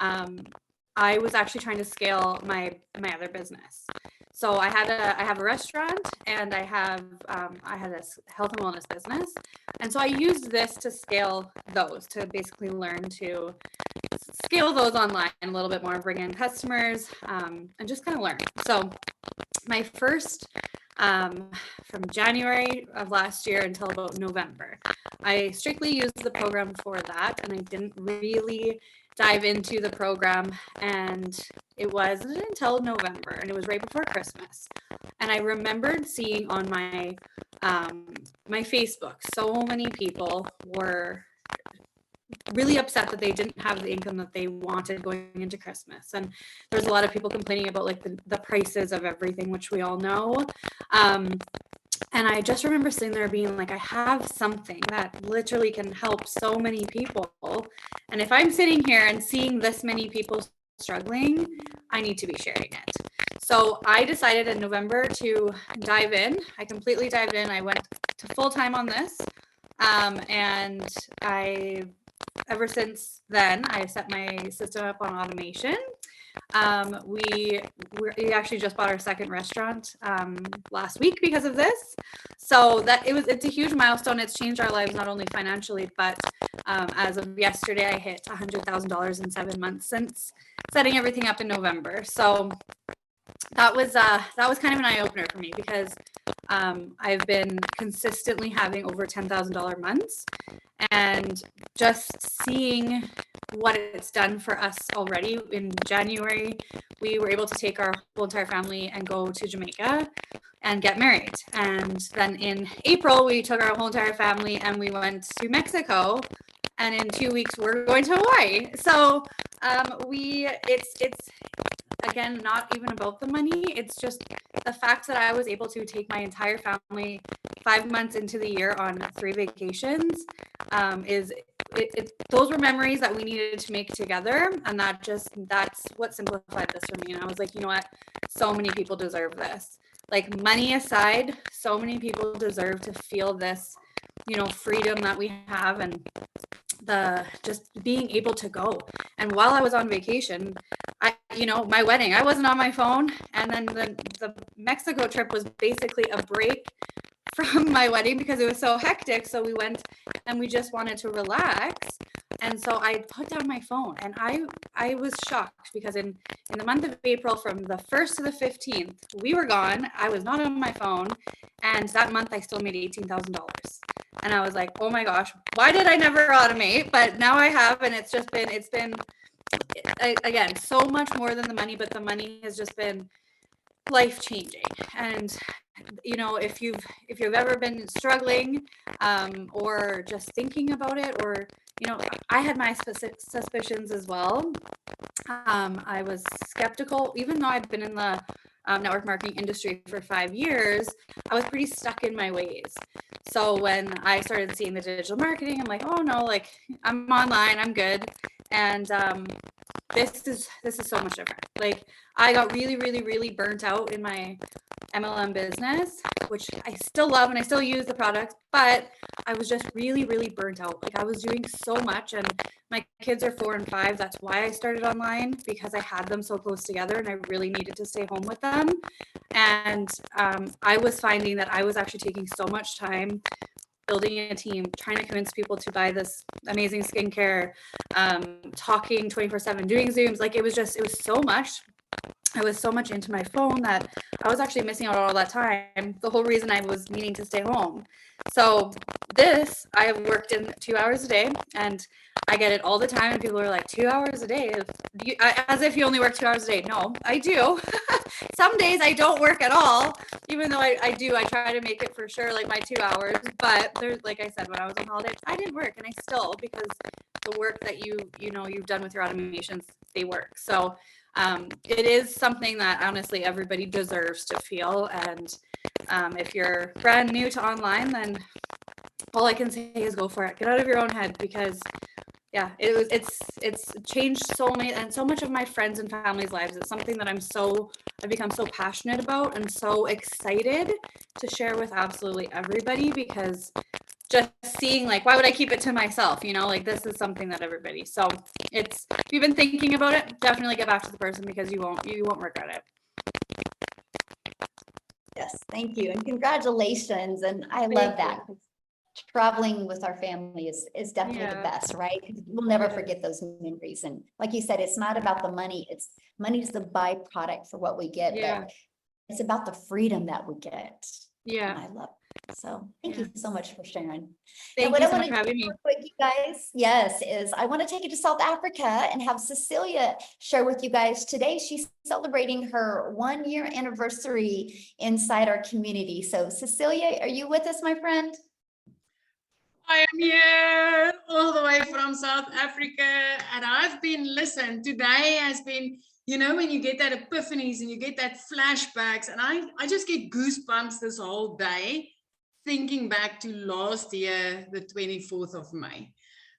I was actually trying to scale my other business. So I have a restaurant and I had a health and wellness business. And so I used this to scale those, to basically learn to scale those online a little bit more, bring in customers, and just kind of learn. So my first from January of last year until about November. I strictly used the program for that, and I didn't really dive into the program, and it wasn't until November, and it was right before Christmas. And I remembered seeing on my my Facebook, so many people were really upset that they didn't have the income that they wanted going into Christmas. And there's a lot of people complaining about like the prices of everything, which we all know. And I just remember sitting there being like, I have something that literally can help so many people. And if I'm sitting here and seeing this many people struggling, I need to be sharing it. So I decided in November to dive in. I completely dived in. I went to full time on this. And ever since then, I set my system up on automation. We actually just bought our second restaurant last week because of this. So it's a huge milestone. It's changed our lives, not only financially, but as of yesterday, I hit $100,000 in 7 months since setting everything up in November. So that was kind of an eye opener for me, because I've been consistently having over $10,000 months, and just seeing what it's done for us already. In January, we were able to take our whole entire family and go to Jamaica and get married. And then in April, we took our whole entire family and we went to Mexico. And in 2 weeks, we're going to Hawaii. So it's again, not even about the money. It's just the fact that I was able to take my entire family 5 months into the year on 3 vacations. Those were memories that we needed to make together. And that's what simplified this for me. And I was like, you know what? So many people deserve this. Like, money aside, so many people deserve to feel this, freedom that we have, and the just being able to go. And while I was on vacation, my wedding, I wasn't on my phone. And then the Mexico trip was basically a break from my wedding because it was so hectic. So we went and we just wanted to relax. And so I put down my phone, and I was shocked because in the month of April, from the 1st to the 15th, we were gone. I was not on my phone. And that month I still made $18,000. And I was like, oh my gosh, why did I never automate? But now I have, and it's been again, so much more than the money, but the money has just been life-changing. And if you've ever been struggling or just thinking about it, or I had my suspicions as well. I was skeptical, even though I've been in the network marketing industry for 5 years. I was pretty stuck in my ways. So when I started seeing the digital marketing, I'm like, oh no, like, I'm online, I'm good. And this is so much different. Like, I got really, really, really burnt out in my MLM business, which I still love and I still use the product, but I was just really, really burnt out. Like, I was doing so much, and my kids are 4 and 5. That's why I started online, because I had them so close together and I really needed to stay home with them. And I was finding that I was actually taking so much time building a team, trying to convince people to buy this amazing skincare, talking 24/7, doing Zooms. Like, it was so much. I was so much into my phone that I was actually missing out on all that time. The whole reason I was needing to stay home. So I have worked in 2 hours a day, and I get it all the time. And people are like, 2 hours a day? As if you only work 2 hours a day. No, I do. Some days I don't work at all, even though I do. I try to make it for sure, like, my 2 hours. But there's, like I said, when I was on holiday, I didn't work, and I still, because the work that you've done with your automations, they work. So it is something that honestly everybody deserves to feel. And if you're brand new to online, then all I can say is go for it. Get out of your own head, because it's changed so many and so much of my friends and family's lives. It's something that I've become so passionate about and so excited to share with absolutely everybody, because just seeing, like, why would I keep it to myself? Like, this is something that everybody. So if you've been thinking about it, definitely get back to the person, because you won't regret it. Yes, thank you. And congratulations. And I love that. Traveling with our family is definitely the best, right? We'll never forget those memories. And like you said, it's not about the money. Money's the byproduct for what we get. Yeah. But It's about the freedom that we get. And Yeah. I love it. So thank you so much for sharing. Thank what you I so wanna much for having me. real quick, you guys, yes, is I want to take you to South Africa and have Cecilia share with you guys today. She's celebrating her 1-year anniversary inside our community. So Cecilia, are you with us, my friend? I am here all the way from South Africa, and I've been, listen, today has been, you know, when you get that epiphanies and you get that flashbacks, and I just get goosebumps this whole day thinking back to last year, the 24th of May,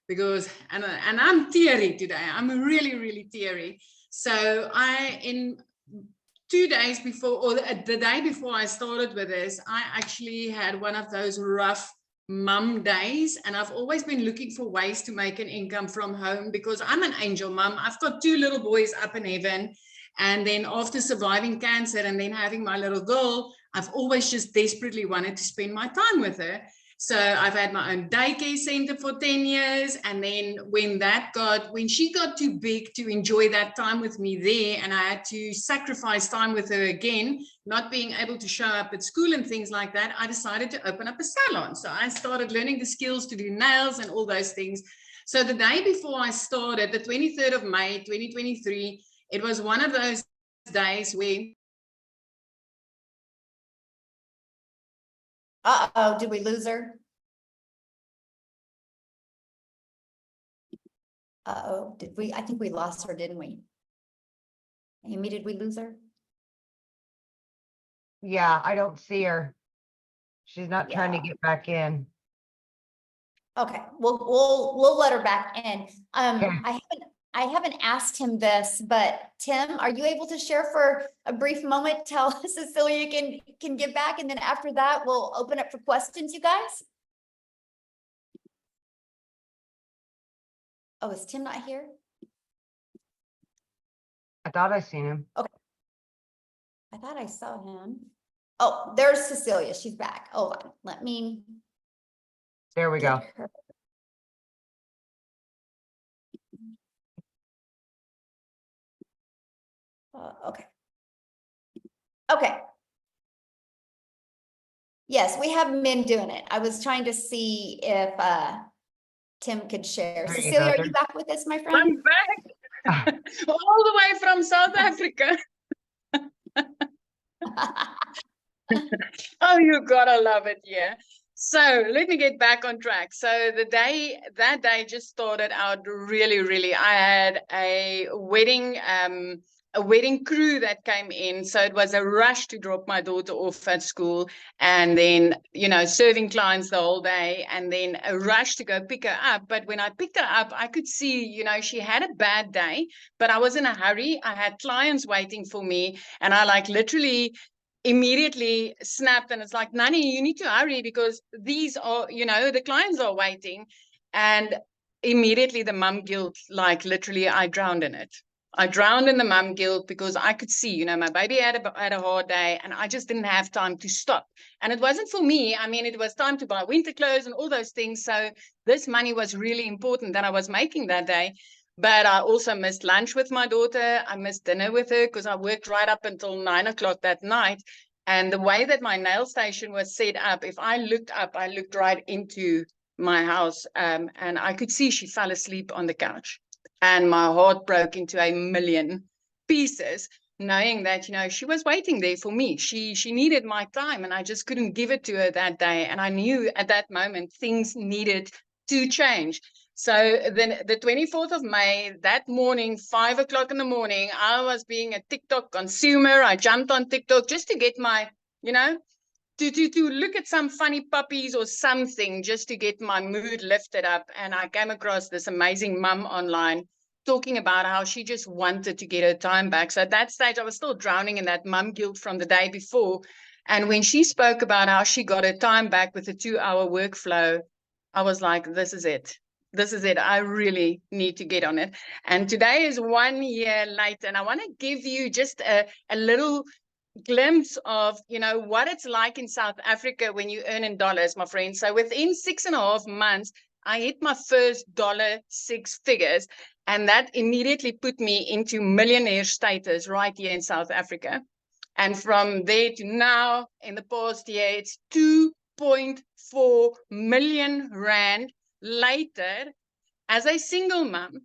because, and I'm teary today. I'm really, really teary. So in 2 days before, or the day before I started with this, I actually had one of those rough mum days, and I've always been looking for ways to make an income from home because I'm an angel mum. I've got 2 little boys up in heaven, and then after surviving cancer and then having my little girl, I've always just desperately wanted to spend my time with her. So I've had my own daycare center for 10 years. And then when she got too big to enjoy that time with me there, and I had to sacrifice time with her again, not being able to show up at school and things like that, I decided to open up a salon. So I started learning the skills to do nails and all those things. So the day before I started, the 23rd of May, 2023, it was one of those days where Uh-oh, did we lose her? Uh-oh, I think we lost her, didn't we? Amy, did we lose her? Yeah, I don't see her. She's not trying to Yeah. get back in. Okay, we'll let her back in. Okay. I haven't asked him this, but Tim, are you able to share for a brief moment till Cecilia can get back, and then after that, we'll open up for questions, you guys? Oh, is Tim not here? I thought I seen him. I thought I saw him. Oh, there's Cecilia. She's back. Hold on. Let me There we go. get her. Okay. Okay. Yes, we have men doing it. I was trying to see if Tim could share. There you Cecilia, go. are There- you back with us, my friend? I'm back all the way from South Africa. Oh, you gotta love it, yeah. So let me get back on track. So that day just started out really, really. I had a wedding crew that came in. So it was a rush to drop my daughter off at school, and then, you know, serving clients the whole day, and then a rush to go pick her up. But when I picked her up, I could see, you know, she had a bad day, but I was in a hurry. I had clients waiting for me, and I like literally immediately snapped, and it's like, Nani, you need to hurry because these are, you know, the clients are waiting. And immediately the mum guilt, like literally I drowned in it. I drowned in the mum guilt because I could see, you know, my baby had a hard day, and I just didn't have time to stop. And it wasn't for me. I mean, it was time to buy winter clothes and all those things. So this money was really important that I was making that day. But I also missed lunch with my daughter. I missed dinner with her because I worked right up until 9 o'clock that night. And the way that my nail station was set up, if I looked up, I looked right into my house, and I could see she fell asleep on the couch. And my heart broke into a million pieces, knowing that, you know, she was waiting there for me. She needed my time, and I just couldn't give it to her that day. And I knew at that moment things needed to change. So then the 24th of May, that morning, 5 o'clock in the morning, I was being a TikTok consumer. I jumped on TikTok just to get my, you know, to look at some funny puppies or something, just to get my mood lifted up. And I came across this amazing mum online talking about how she just wanted to get her time back. So at that stage, I was still drowning in that mum guilt from the day before. And when she spoke about how she got her time back with a 2-hour workflow, I was like, this is it. This is it. I really need to get on it. And today is 1 year late. And I want to give you just a little glimpse of, you know, what it's like in South Africa when you earn in dollars, my friend. So within 6.5 months, I hit my first $6 figures. And that immediately put me into millionaire status right here in South Africa. And from there to now, in the past year, it's 2.4 million rand later. As a single mom,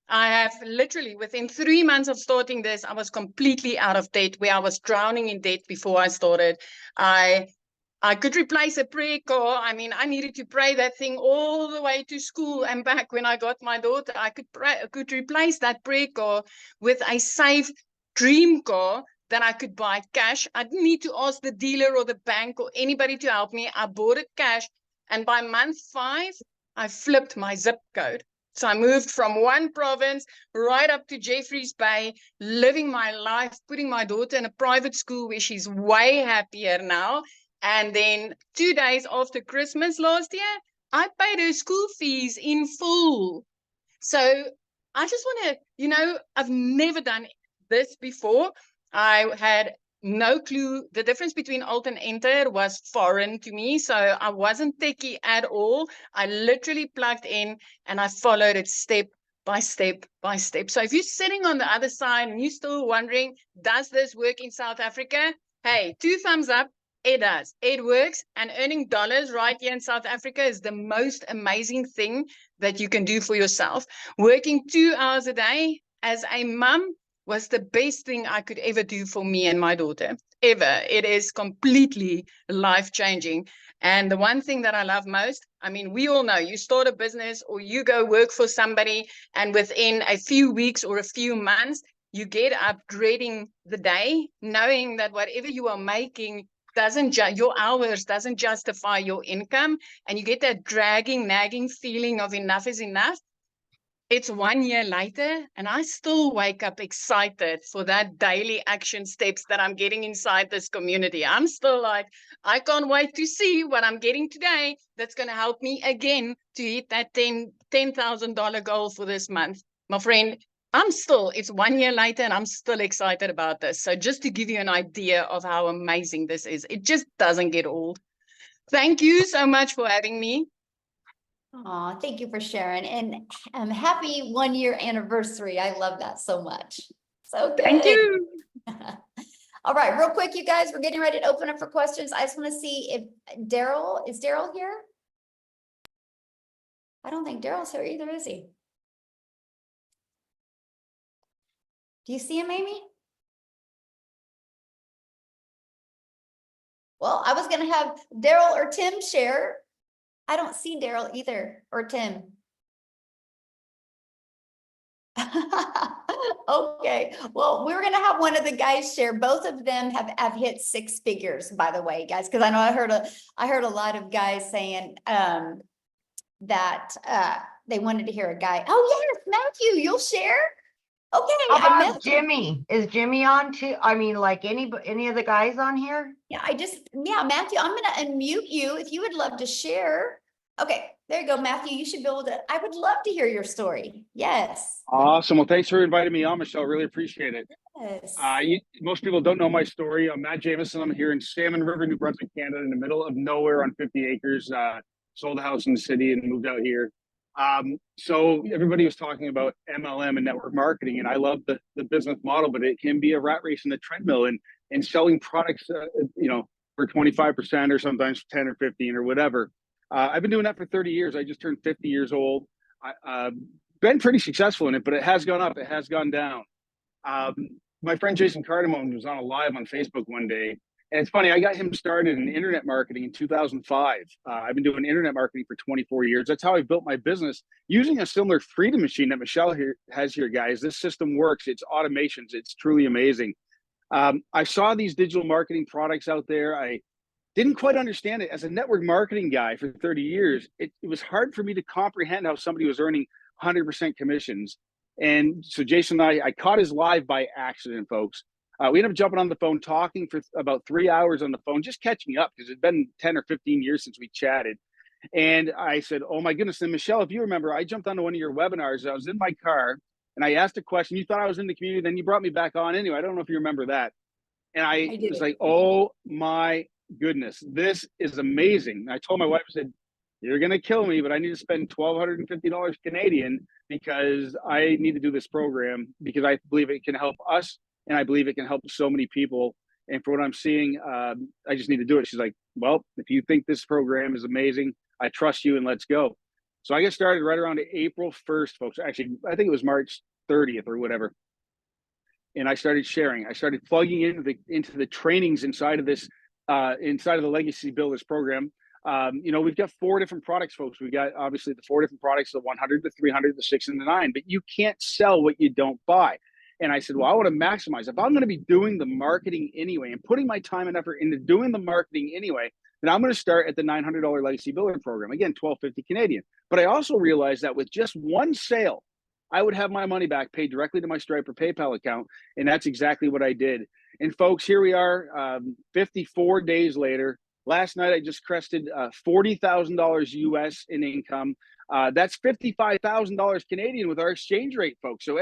I have literally, within 3 months of starting this, I was completely out of debt, where I was drowning in debt before I started. I could replace a prayer car. I mean, I needed to pray that thing all the way to school and back. When I got my daughter, I could replace that prayer car with a safe dream car that I could buy cash. I didn't need to ask the dealer or the bank or anybody to help me. I bought it cash. And by month 5, I flipped my zip code. So I moved from one province right up to Jeffreys Bay, living my life, putting my daughter in a private school where she's way happier now. And then 2 days after Christmas last year, I paid her school fees in full. So I just want to, I've never done this before. I had no clue. The difference between Alt and Enter was foreign to me. So I wasn't techie at all. I literally plugged in and I followed it step by step by step. So if you're sitting on the other side and you're still wondering, does this work in South Africa? Hey, 2 thumbs up. It does. It works. And earning dollars right here in South Africa is the most amazing thing that you can do for yourself. Working 2 hours a day as a mom was the best thing I could ever do for me and my daughter, ever. It is completely life-changing. And the one thing that I love most, I mean, we all know you start a business or you go work for somebody, and within a few weeks or a few months, you get up dreading the day, knowing that whatever you are making your hours doesn't justify your income, and you get that dragging, nagging feeling of enough is enough. It's 1 year later, and I still wake up excited for that daily action steps that I'm getting inside this community. I'm still like, I can't wait to see what I'm getting today that's going to help me again to hit that $10,000 goal for this month. My friend, it's 1 year later and I'm still excited about this. So just to give you an idea of how amazing this is, it just doesn't get old. Thank you so much for having me. Oh, thank you for sharing, and happy 1 year anniversary. I love that so much. So good. Thank you. All right, real quick, you guys, we're getting ready to open up for questions. I just want to see if is Daryl here? I don't think Daryl's here either, is he? Do you see him, Amy? Well, I was going to have Daryl or Tim share. I don't see Daryl either, or Tim. Okay, well, we're going to have one of the guys share. Both of them have hit 6 figures, by the way, guys, because I know I heard a lot of guys saying that they wanted to hear a guy. Oh yes, Matthew, you'll share. Okay. How about Jimmy? Is Jimmy on too? I mean, like any of the guys on here? Yeah, Matthew, I'm going to unmute you if you would love to share. Okay, there you go, Matthew. You should be able to. I would love to hear your story. Yes. Awesome. Well, thanks for inviting me on, Michelle. Really appreciate it. Yes. Most people don't know my story. I'm Matt Jameson. I'm here in Salmon River, New Brunswick, Canada, in the middle of nowhere on 50 acres. Sold a house in the city and moved out here. So everybody was talking about MLM and network marketing, and I love the business model, but it can be a rat race in the treadmill and selling products, for 25% or sometimes 10 or 15 or whatever. I've been doing that for 30 years. I just turned 50 years old. I've been pretty successful in it, but it has gone up. It has gone down. My friend Jason Cardamone was on a live on Facebook one day. And it's funny, I got him started in internet marketing in 2005. I've been doing internet marketing for 24 years. That's how I built my business using a similar Freedom Machine that Michelle has here, guys. This system works. It's automations. It's truly amazing. I saw these digital marketing products out there. I didn't quite understand it. As a network marketing guy for 30 years, it was hard for me to comprehend how somebody was earning 100% commissions. And so Jason and I caught his live by accident, folks. We ended up jumping on the phone, talking for about 3 hours on the phone, just catching up because it'd been 10 or 15 years since we chatted. And I said, oh my goodness. And Michelle, if you remember, I jumped onto one of your webinars. I was in my car and I asked a question. You thought I was in the community. Then you brought me back on anyway. I don't know if you remember that. And I was like, oh my goodness, this is amazing. I told my wife, I said, you're going to kill me, but I need to spend $1,250 Canadian because I need to do this program because I believe it can help us. And I believe it can help so many people. And for what I'm seeing, I just need to do it. She's like, well, if you think this program is amazing, I trust you and let's go. So I get started right around April 1st, folks. Actually, I think it was March 30th or whatever. And I started sharing. I started plugging into the trainings inside of this, inside of the Legacy Builders program. You know, we've got 4 different products, folks. We got obviously the 4 different products, the 100, the 300, the 6, and the 9, but you can't sell what you don't buy. And I said, well, I want to maximize. If I'm going to be doing the marketing anyway and putting my time and effort into doing the marketing anyway, then I'm going to start at the $900 Legacy Builder program. Again, $1,250 Canadian. But I also realized that with just one sale, I would have my money back paid directly to my Stripe or PayPal account. And that's exactly what I did. And folks, here we are 54 days later. Last night, I just crested $40,000 US in income. That's $55,000 Canadian with our exchange rate, folks. So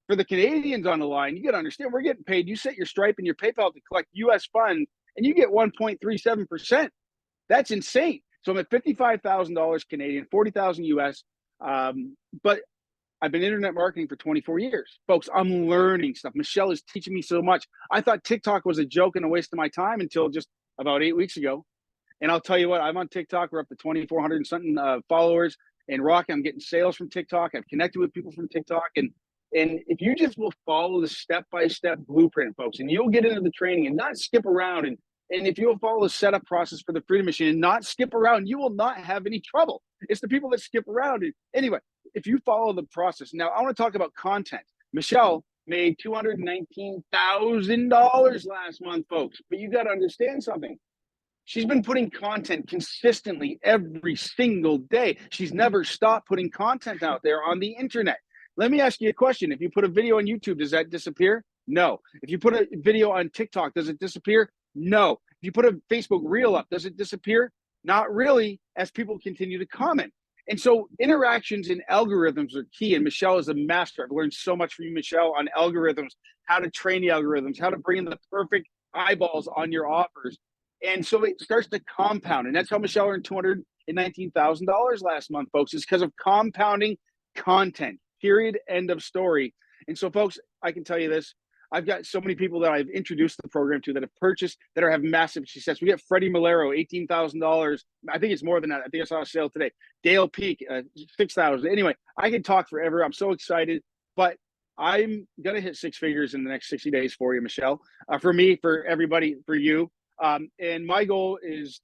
for the Canadians on the line, you got to understand, we're getting paid. You set your Stripe and your PayPal to collect US funds, and you get 1.37%. That's insane. So I'm at $55,000 Canadian, 40,000 US. But I've been internet marketing for 24 years. Folks, I'm learning stuff. Michelle is teaching me so much. I thought TikTok was a joke and a waste of my time until just about 8 weeks ago. And I'll tell you what, I'm on TikTok. We're up to 2,400 and something followers. And Rocky, I'm getting sales from TikTok. I've connected with people from TikTok. And if you just will follow the step-by-step blueprint, folks, and you'll get into the training and not skip around. And if you'll follow the setup process for the Freedom Machine and not skip around, you will not have any trouble. It's the people that skip around. Anyway, if you follow the process. Now, I want to talk about content. Michelle made $219,000 last month, folks. But you got to understand something. She's been putting content consistently every single day. She's never stopped putting content out there on the internet. Let me ask you a question. If you put a video on YouTube, does that disappear? No. If you put a video on TikTok, does it disappear? No. If you put a Facebook reel up, does it disappear? Not really, as people continue to comment. And so interactions and algorithms are key. And Michelle is a master. I've learned so much from you, Michelle, on algorithms, how to train the algorithms, how to bring in the perfect eyeballs on your offers. And so it starts to compound. And that's how Michelle earned $219,000 last month, folks. It's because of compounding content, period, end of story. And so, folks, I can tell you this. I've got so many people that I've introduced the program to that have purchased, that have massive success. We get Freddie Malero, $18,000. I think it's more than that. I think I saw a sale today. Dale Peak, $6,000. Anyway, I can talk forever. I'm so excited, but I'm going to hit 6 figures in the next 60 days for you, Michelle, for me, for everybody, for you. And my goal is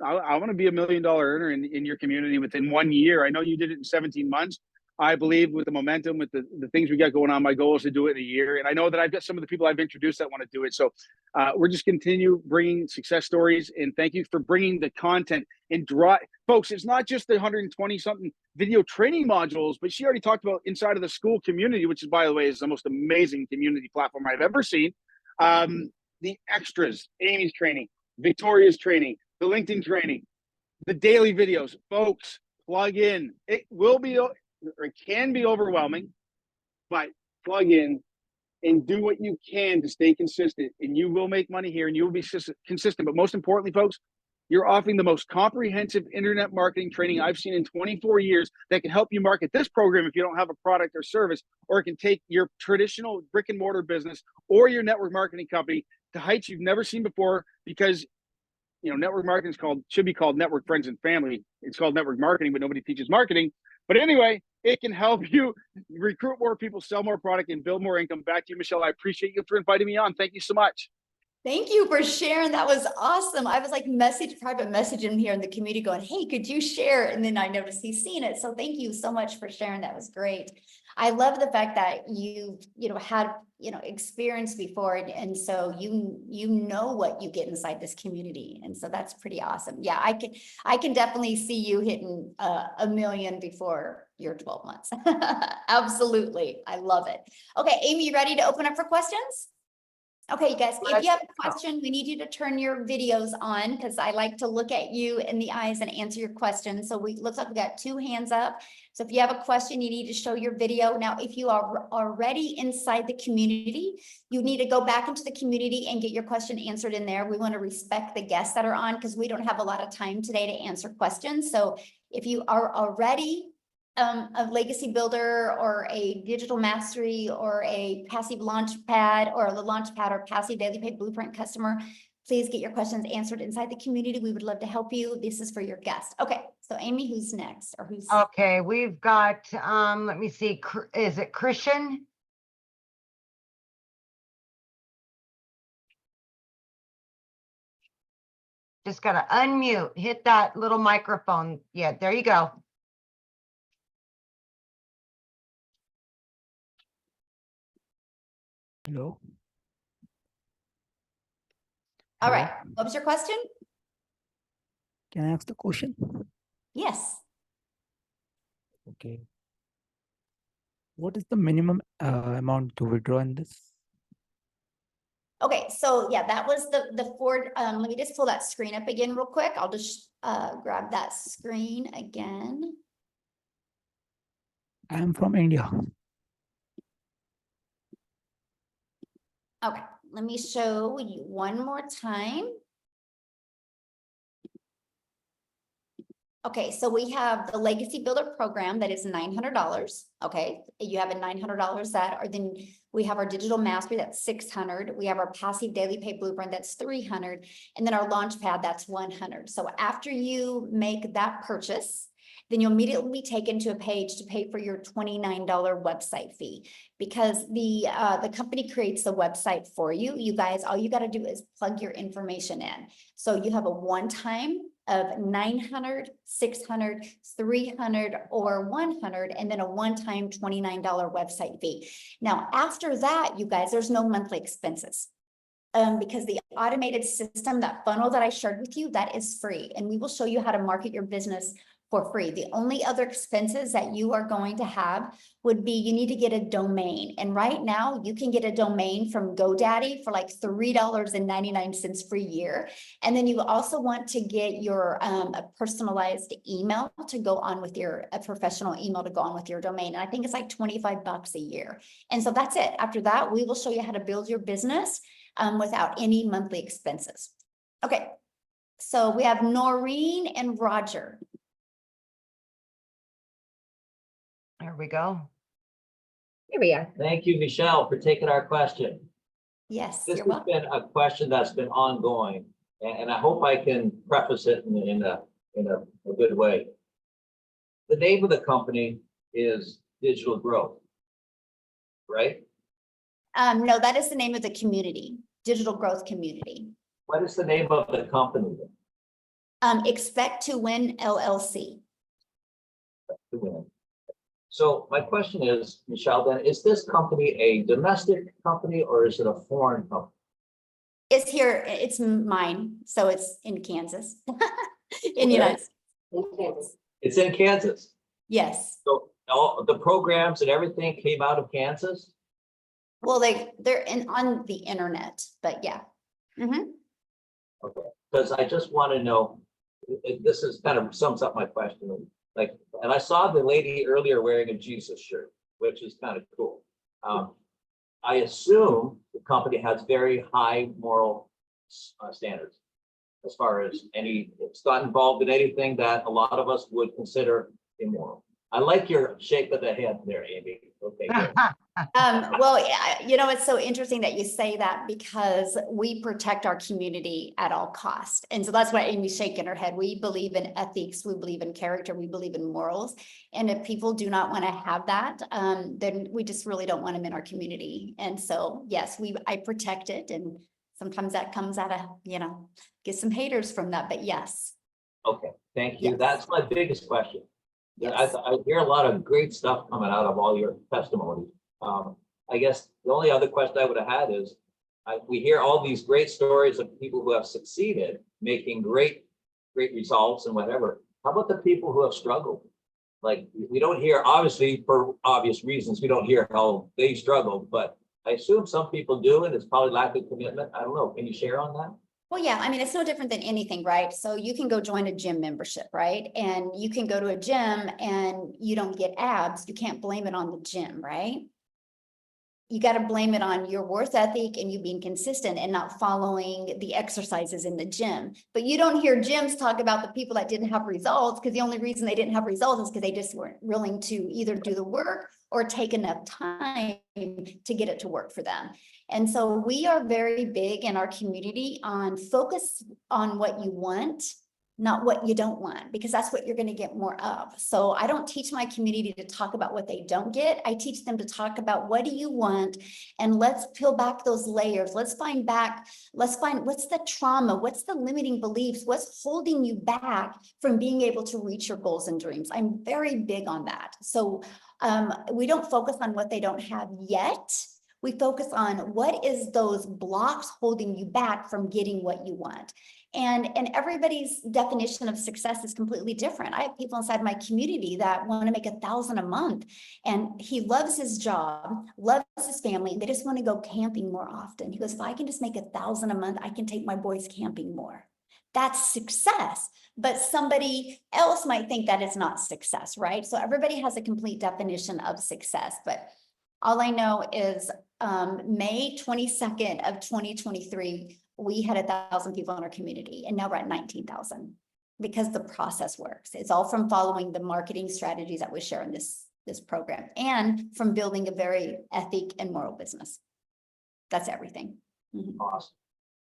I want to be $1 million earner in your community within 1 year. I know you did it in 17 months. I believe with the momentum, with the things we got going on, my goal is to do it in a year. And I know that I've got some of the people I've introduced that want to do it. So we're just continue bringing success stories. And thank you for bringing the content and folks, it's not just the 120 something video training modules, but she already talked about inside of the school community, which is, by the way, is the most amazing community platform I've ever seen. The extras, Amy's training, Victoria's training, the LinkedIn training, the daily videos, folks, plug in. It will be, or it can be overwhelming, but plug in and do what you can to stay consistent, and you will make money here and you will be consistent. But most importantly, folks, you're offering the most comprehensive internet marketing training I've seen in 24 years that can help you market this program if you don't have a product or service, or it can take your traditional brick and mortar business or your network marketing company to heights you've never seen before, because network marketing should be called network friends and family. It's called network marketing, but nobody teaches marketing. But anyway, it can help you recruit more people, sell more product, and build more income. Back to you, Michelle. I appreciate you for inviting me on. Thank you so much. Thank you for sharing. That was awesome. I was like private messaging here in the community going, hey, could you share? And then I noticed he's seen it. So thank you so much for sharing. That was great. I love the fact that you had, experience before. And so you know what you get inside this community. And so that's pretty awesome. Yeah, I can definitely see you hitting $1 million before your 12 months. Absolutely. I love it. Okay, Amy, you ready to open up for questions? Okay, you guys, if you have a question, we need you to turn your videos on, because I like to look at you in the eyes and answer your questions. So looks like we got 2 hands up. So if you have a question, you need to show your video. Now, if you are already inside the community, you need to go back into the community and get your question answered in there. We want to respect the guests that are on, because we don't have a lot of time today to answer questions. So if you are already a legacy builder or a digital mastery or a passive launch pad or the launch pad or passive daily pay blueprint customer, please get your questions answered inside the community. We would love to help you. This is for your guest. Okay, so Amy, who's next or who's? Okay, we've got, let me see, is it Christian? Just gotta unmute, hit that little microphone. Yeah, there you go. Hello. All right, what was your question? Can I ask the question? Yes. Okay. What is the minimum amount to withdraw in this? Okay, so yeah, that was the Ford, let me just pull that screen up again real quick. I'll just grab that screen again. I am from India. Okay, let me show you one more time. Okay, so we have the Legacy Builder program that is $900. Okay, you have a $900 that, or then we have our Digital Mastery that's $600. We have our Passive Daily Pay Blueprint that's $300, and then our Launchpad that's $100. So after you make that purchase, then you'll immediately be taken to a page to pay for your $29 website fee, because the company creates the website for you. You guys, all you got to do is plug your information in. So you have a one-time of $900, $600, $300, or $100, and then a one-time $29 website fee. Now, after that, you guys, there's no monthly expenses. Because the automated system, that funnel that I shared with you, that is free, and we will show you how to market your business for free. The only other expenses that you are going to have would be, you need to get a domain. And right now you can get a domain from GoDaddy for like $3.99 per year. And then you also want to get your a personalized email to go on with a professional email to go on with your domain. And I think it's like $25 a year. And so that's it. After that, we will show you how to build your business without any monthly expenses. Okay, so we have Noreen and Roger. There we go. Here we are. Thank you, Michelle, for taking our question. Yes, This you're has welcome. been a question that's been ongoing, and I hope I can preface it in a good way. The name of the company is Digital Growth, right? No, that is the name of the community, Digital Growth Community. What is the name of the company then? Expect to Win LLC. So my question is, Michelle, then, is this company a domestic company or is it a foreign company? It's here, it's mine, so it's in Kansas. In the United States. It's in Kansas. Yes. So all the programs and everything came out of Kansas? Well, they're on the internet, but yeah. Mhm. Okay, because I just want to know, this is kind of sums up my question. Like, and I saw the lady earlier wearing a Jesus shirt, which is kind of cool. I assume the company has very high moral standards as far as it's not involved in anything that a lot of us would consider immoral. I like your shake of the head there, Amy. Okay, good. Well, you know, it's so interesting that you say that, because we protect our community at all costs. And so that's why Amy's shaking her head. We believe in ethics, we believe in character, we believe in morals. And if people do not want to have that, then we just really don't want them in our community. And so, yes, I protect it. And sometimes that comes out of, get some haters from that, but yes. Okay, thank you. Yes. That's my biggest question. Yes. I hear a lot of great stuff coming out of all your testimony. I guess the only other question I would have had is, we hear all these great stories of people who have succeeded, making great results and whatever. How about the people who have struggled? Like, we don't hear, obviously, for obvious reasons, we don't hear how they struggled, but I assume some people do, and it's probably lack of commitment. I don't know. Can you share on that? Well, yeah, I mean, it's no different than anything, right? So you can go join a gym membership, right? And you can go to a gym and you don't get abs. You can't blame it on the gym, right? you got to blame it on your worth ethic and you being consistent and not following the exercises in the gym. But you don't hear gyms talk about the people that didn't have results, because the only reason they didn't have results is because they just weren't willing to either do the work or take enough time to get it to work for them. And so we are very big in our community on focus on what you want, not what you don't want, because that's what you're going to get more of. So I don't teach my community to talk about what they don't get. I teach them to talk about what do you want, and let's peel back those layers. Let's find what's the trauma, what's the limiting beliefs, what's holding you back from being able to reach your goals and dreams. I'm very big on that. So we don't focus on what they don't have yet. We focus on what is those blocks holding you back from getting what you want. And everybody's definition of success is completely different. I have people inside my community that want to make $1,000 a month, and he loves his job, loves his family, and they just want to go camping more often. He goes, if I can just make $1,000 a month, I can take my boys camping more. That's success. But somebody else might think that is not success, right? So everybody has a complete definition of success. But all I know is May 22nd of 2023, we had 1,000 people in our community, and now we're at 19,000 because the process works. It's all from following the marketing strategies that we share in this program, and from building a very ethic and moral business. That's everything. Awesome.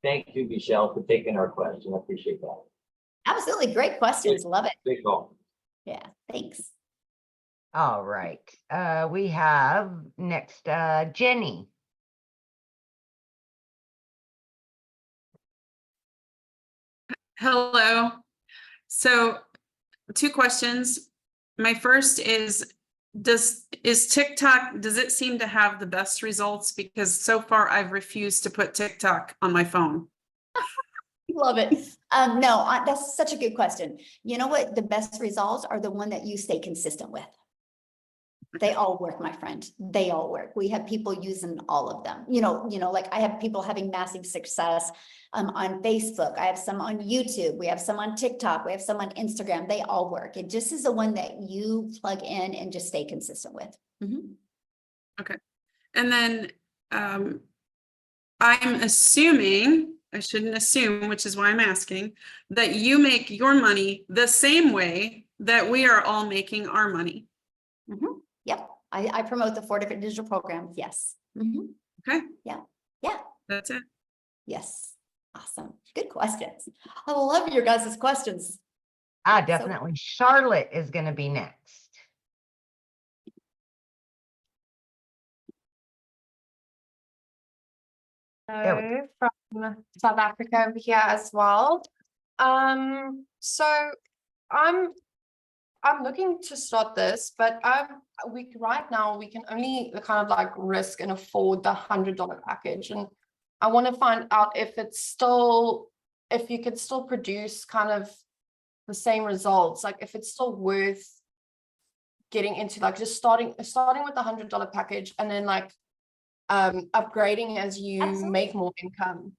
Thank you, Michelle, for taking our question. I appreciate that. Absolutely. Great questions. Love it. Big call. Yeah. Thanks. All right. We have next, Jenny. Hello. So 2 questions. My first is TikTok, does it seem to have the best results? Because so far I've refused to put TikTok on my phone. Love it. No, that's such a good question. You know what? The best results are the one that you stay consistent with. They all work, my friend. They all work. We have people using all of them. Like I have people having massive success on Facebook. I have some on YouTube. We have some on TikTok. We have some on Instagram. They all work. It just is the one that you plug in and just stay consistent with. Okay. And then I'm assuming, I shouldn't assume, which is why I'm asking, that you make your money the same way that we are all making our money. Yep. I promote the 4 different digital programs. Yes. Okay. Yeah. That's it. Yes. Awesome. Good questions. I love your guys' questions. Definitely. Charlotte is going to be next. Hello from South Africa over here as well. So I'm looking to start this, but right now we can only kind of like risk and afford the $100 package, and I want to find out if you could still produce kind of the same results, like if it's still worth getting into, like just starting with the $100 package and then like upgrading as you make more income.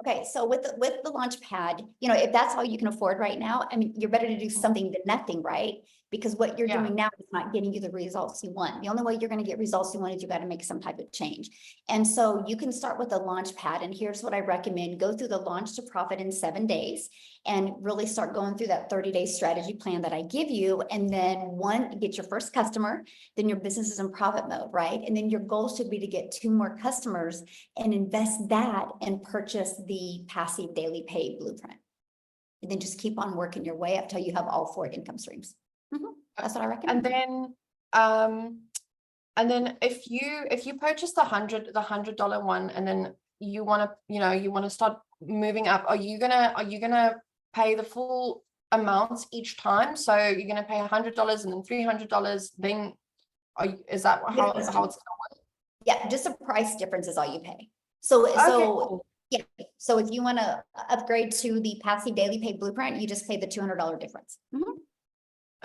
Okay, so with the launch pad, if that's all you can afford right now, I mean, you're better to do something than nothing, right? Because what you're doing now is not getting you the results you want. The only way you're going to get results you want is you got to make some type of change. And so you can start with a launch pad. And here's what I recommend. Go through the launch to profit in 7 days and really start going through that 30-day strategy plan that I give you. And then get your first customer, then your business is in profit mode, right? And then your goal should be to get 2 more customers and invest that and purchase the passive daily pay blueprint. And then just keep on working your way up till you have all 4 income streams. That's what I recommend. And then if you purchase the $100 one, and then you want to start moving up, are you gonna pay the full amounts each time? So you're gonna pay $100 and then $300. Then is that how it's gonna work? Yeah, just a price difference is all you pay. So cool. Yeah. So if you want to upgrade to the passive daily pay blueprint, you just pay the $200 difference.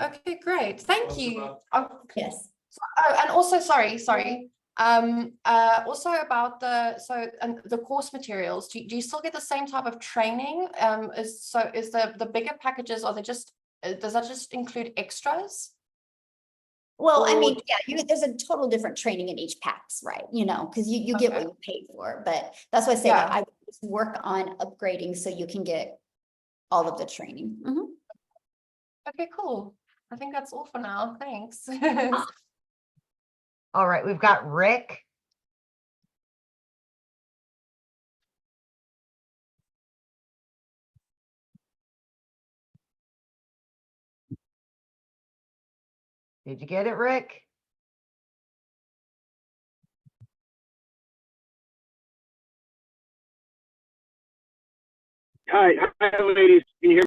Okay, great. Thank you. Yes. And also, sorry. Also about the course materials. Do you still get the same type of training? Is the bigger packages, does that just include extras? Well, I Or- mean, yeah, there's a total different training in each packs, right? You know, because you get what Okay. you pay for, but that's why I say that Yeah. I would just work on upgrading so you can get all of the training. Mhm. Okay, cool. I think that's all for now. Thanks. All right, we've got Rick. Did you get it, Rick? Hi, ladies. Can you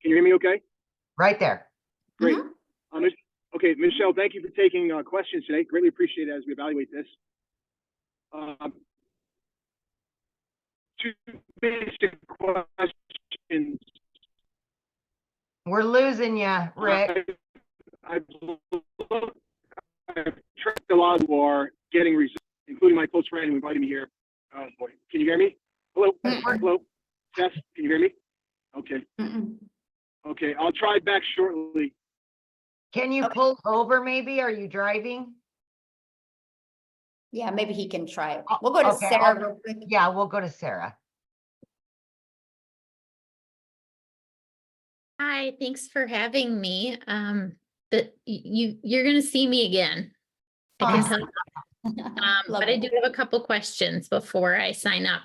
hear me okay? Right there. Great. Okay, Michelle, thank you for taking questions today. Greatly appreciate it as we evaluate this. Two basic questions. We're losing you, Rick. I've tracked a lot who are getting results, including my close friend who invited me here. Oh boy, can you hear me? Hello, hello, Tess, can you hear me? Okay, Mm-mm. okay, I'll try back shortly. Can you pull over maybe? Are you driving? Yeah, maybe he can try it. We'll go to Okay, Sarah real quick. Yeah, we'll go to Sarah. Hi, thanks for having me. But you're gonna see me again. I can tell you. Love But I it. do have a couple questions before I sign up.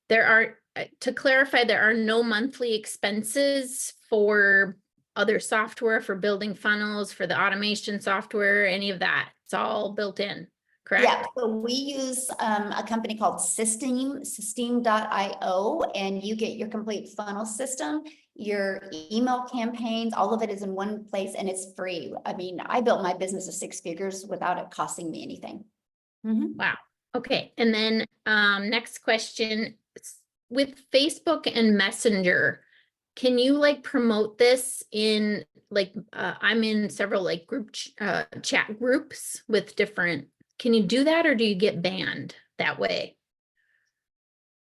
There are, to clarify, there are no monthly expenses for other software, for building funnels, for the automation software, any of that. It's all built in, correct? Yeah, so we use a company called Systeme.io, and you get your complete funnel system, your email campaigns, all of it is in one place and it's free. I mean, I built my business of 6 figures without it costing me anything. Mhm. Wow. Okay. And then next question, with Facebook and Messenger, can you like promote this in like I'm in several like chat groups with different, can you do that or do you get banned that way?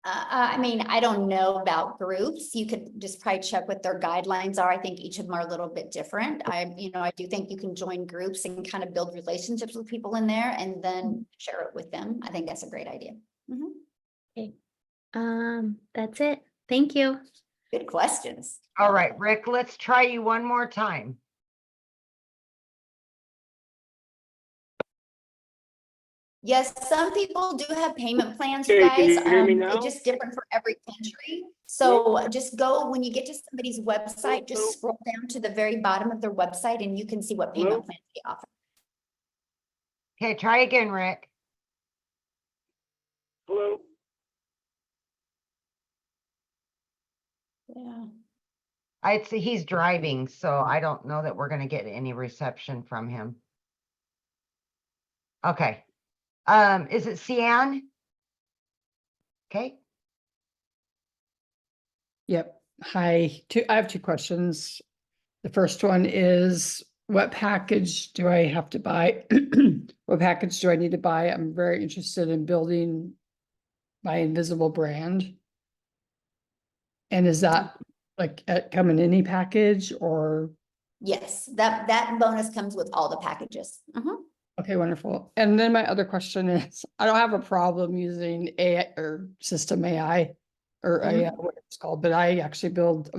I mean, I don't know about groups. You could just probably check what their guidelines are. I think each of them are a little bit different. I do think you can join groups and kind of build relationships with people in there and then share it with them. I think that's a great idea. Mhm. Okay. That's it. Thank you. Good questions. All right, Rick, let's try you one more time. Yes, some people do have payment plans, you Okay, can guys. you hear me now? It's just different for every country. So just go, when you get to somebody's website, just scroll down to the very bottom of their website and you can see what payment Hello? plans they offer. Okay, try again, Rick. Hello? Yeah. I'd say he's driving, so I don't know that we're gonna get any reception from him. Okay. Is it Cian? Okay, Yep. Hi. I have two questions. The first one is, what package do I have to buy? What package do I need to buy? I'm very interested in building my invisible brand. And is that like come in any package or? Yes, that bonus comes with all the packages. Mhm. Okay, wonderful. And then my other question is, I don't have a problem using AI or system AI or AI, what it's called, but I'm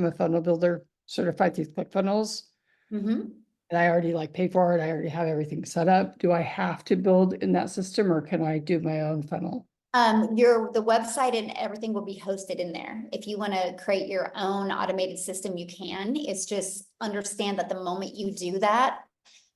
a funnel builder certified through ClickFunnels. Mhm. And I already like pay for it. I already have everything set up. Do I have to build in that system or can I do my own funnel? The website and everything will be hosted in there. If you want to create your own automated system, you can. It's just understand that the moment you do that,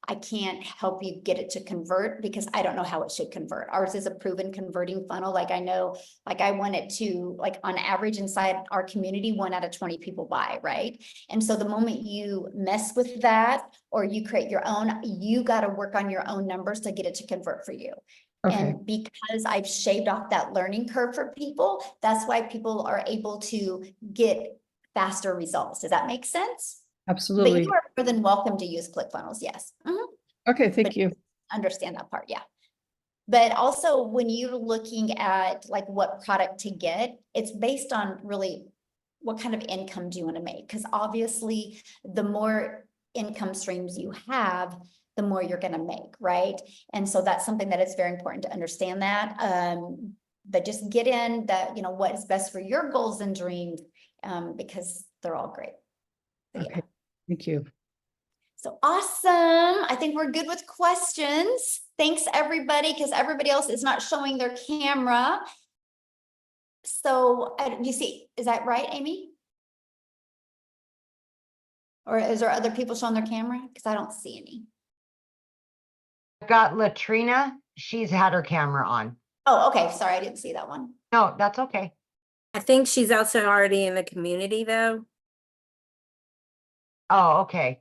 I can't help you get it to convert because I don't know how it should convert. Ours is a proven converting funnel. Like I know, like I want it to, like on average inside our community, 1 out of 20 people buy, right? And so the moment you mess with that or you create your own, you got to work on your own numbers to get it to convert for you. Okay. And because I've shaved off that learning curve for people, that's why people are able to get faster results. Does that make sense? But Absolutely. you are more than welcome to use ClickFunnels, yes. Mhm. Okay, thank But you. understand that part, yeah. But also when you're looking at like what product to get, it's based on really what kind of income do you want to make? Because obviously the more income streams you have, the more you're gonna make, right? And so that's something that is very important to understand that. But just get in that, what is best for your goals and dreams, because they're all great. So, yeah. Okay, thank you. So awesome. I think we're good with questions. Thanks, everybody, because everybody else is not showing their camera. So you see, is that right, Amy? Or is there other people showing their camera? Because I don't see any. Got Latrina. She's had her camera on. Oh, okay. Sorry, I didn't see that one. No, that's okay. I think she's also already in the community though. Oh, okay.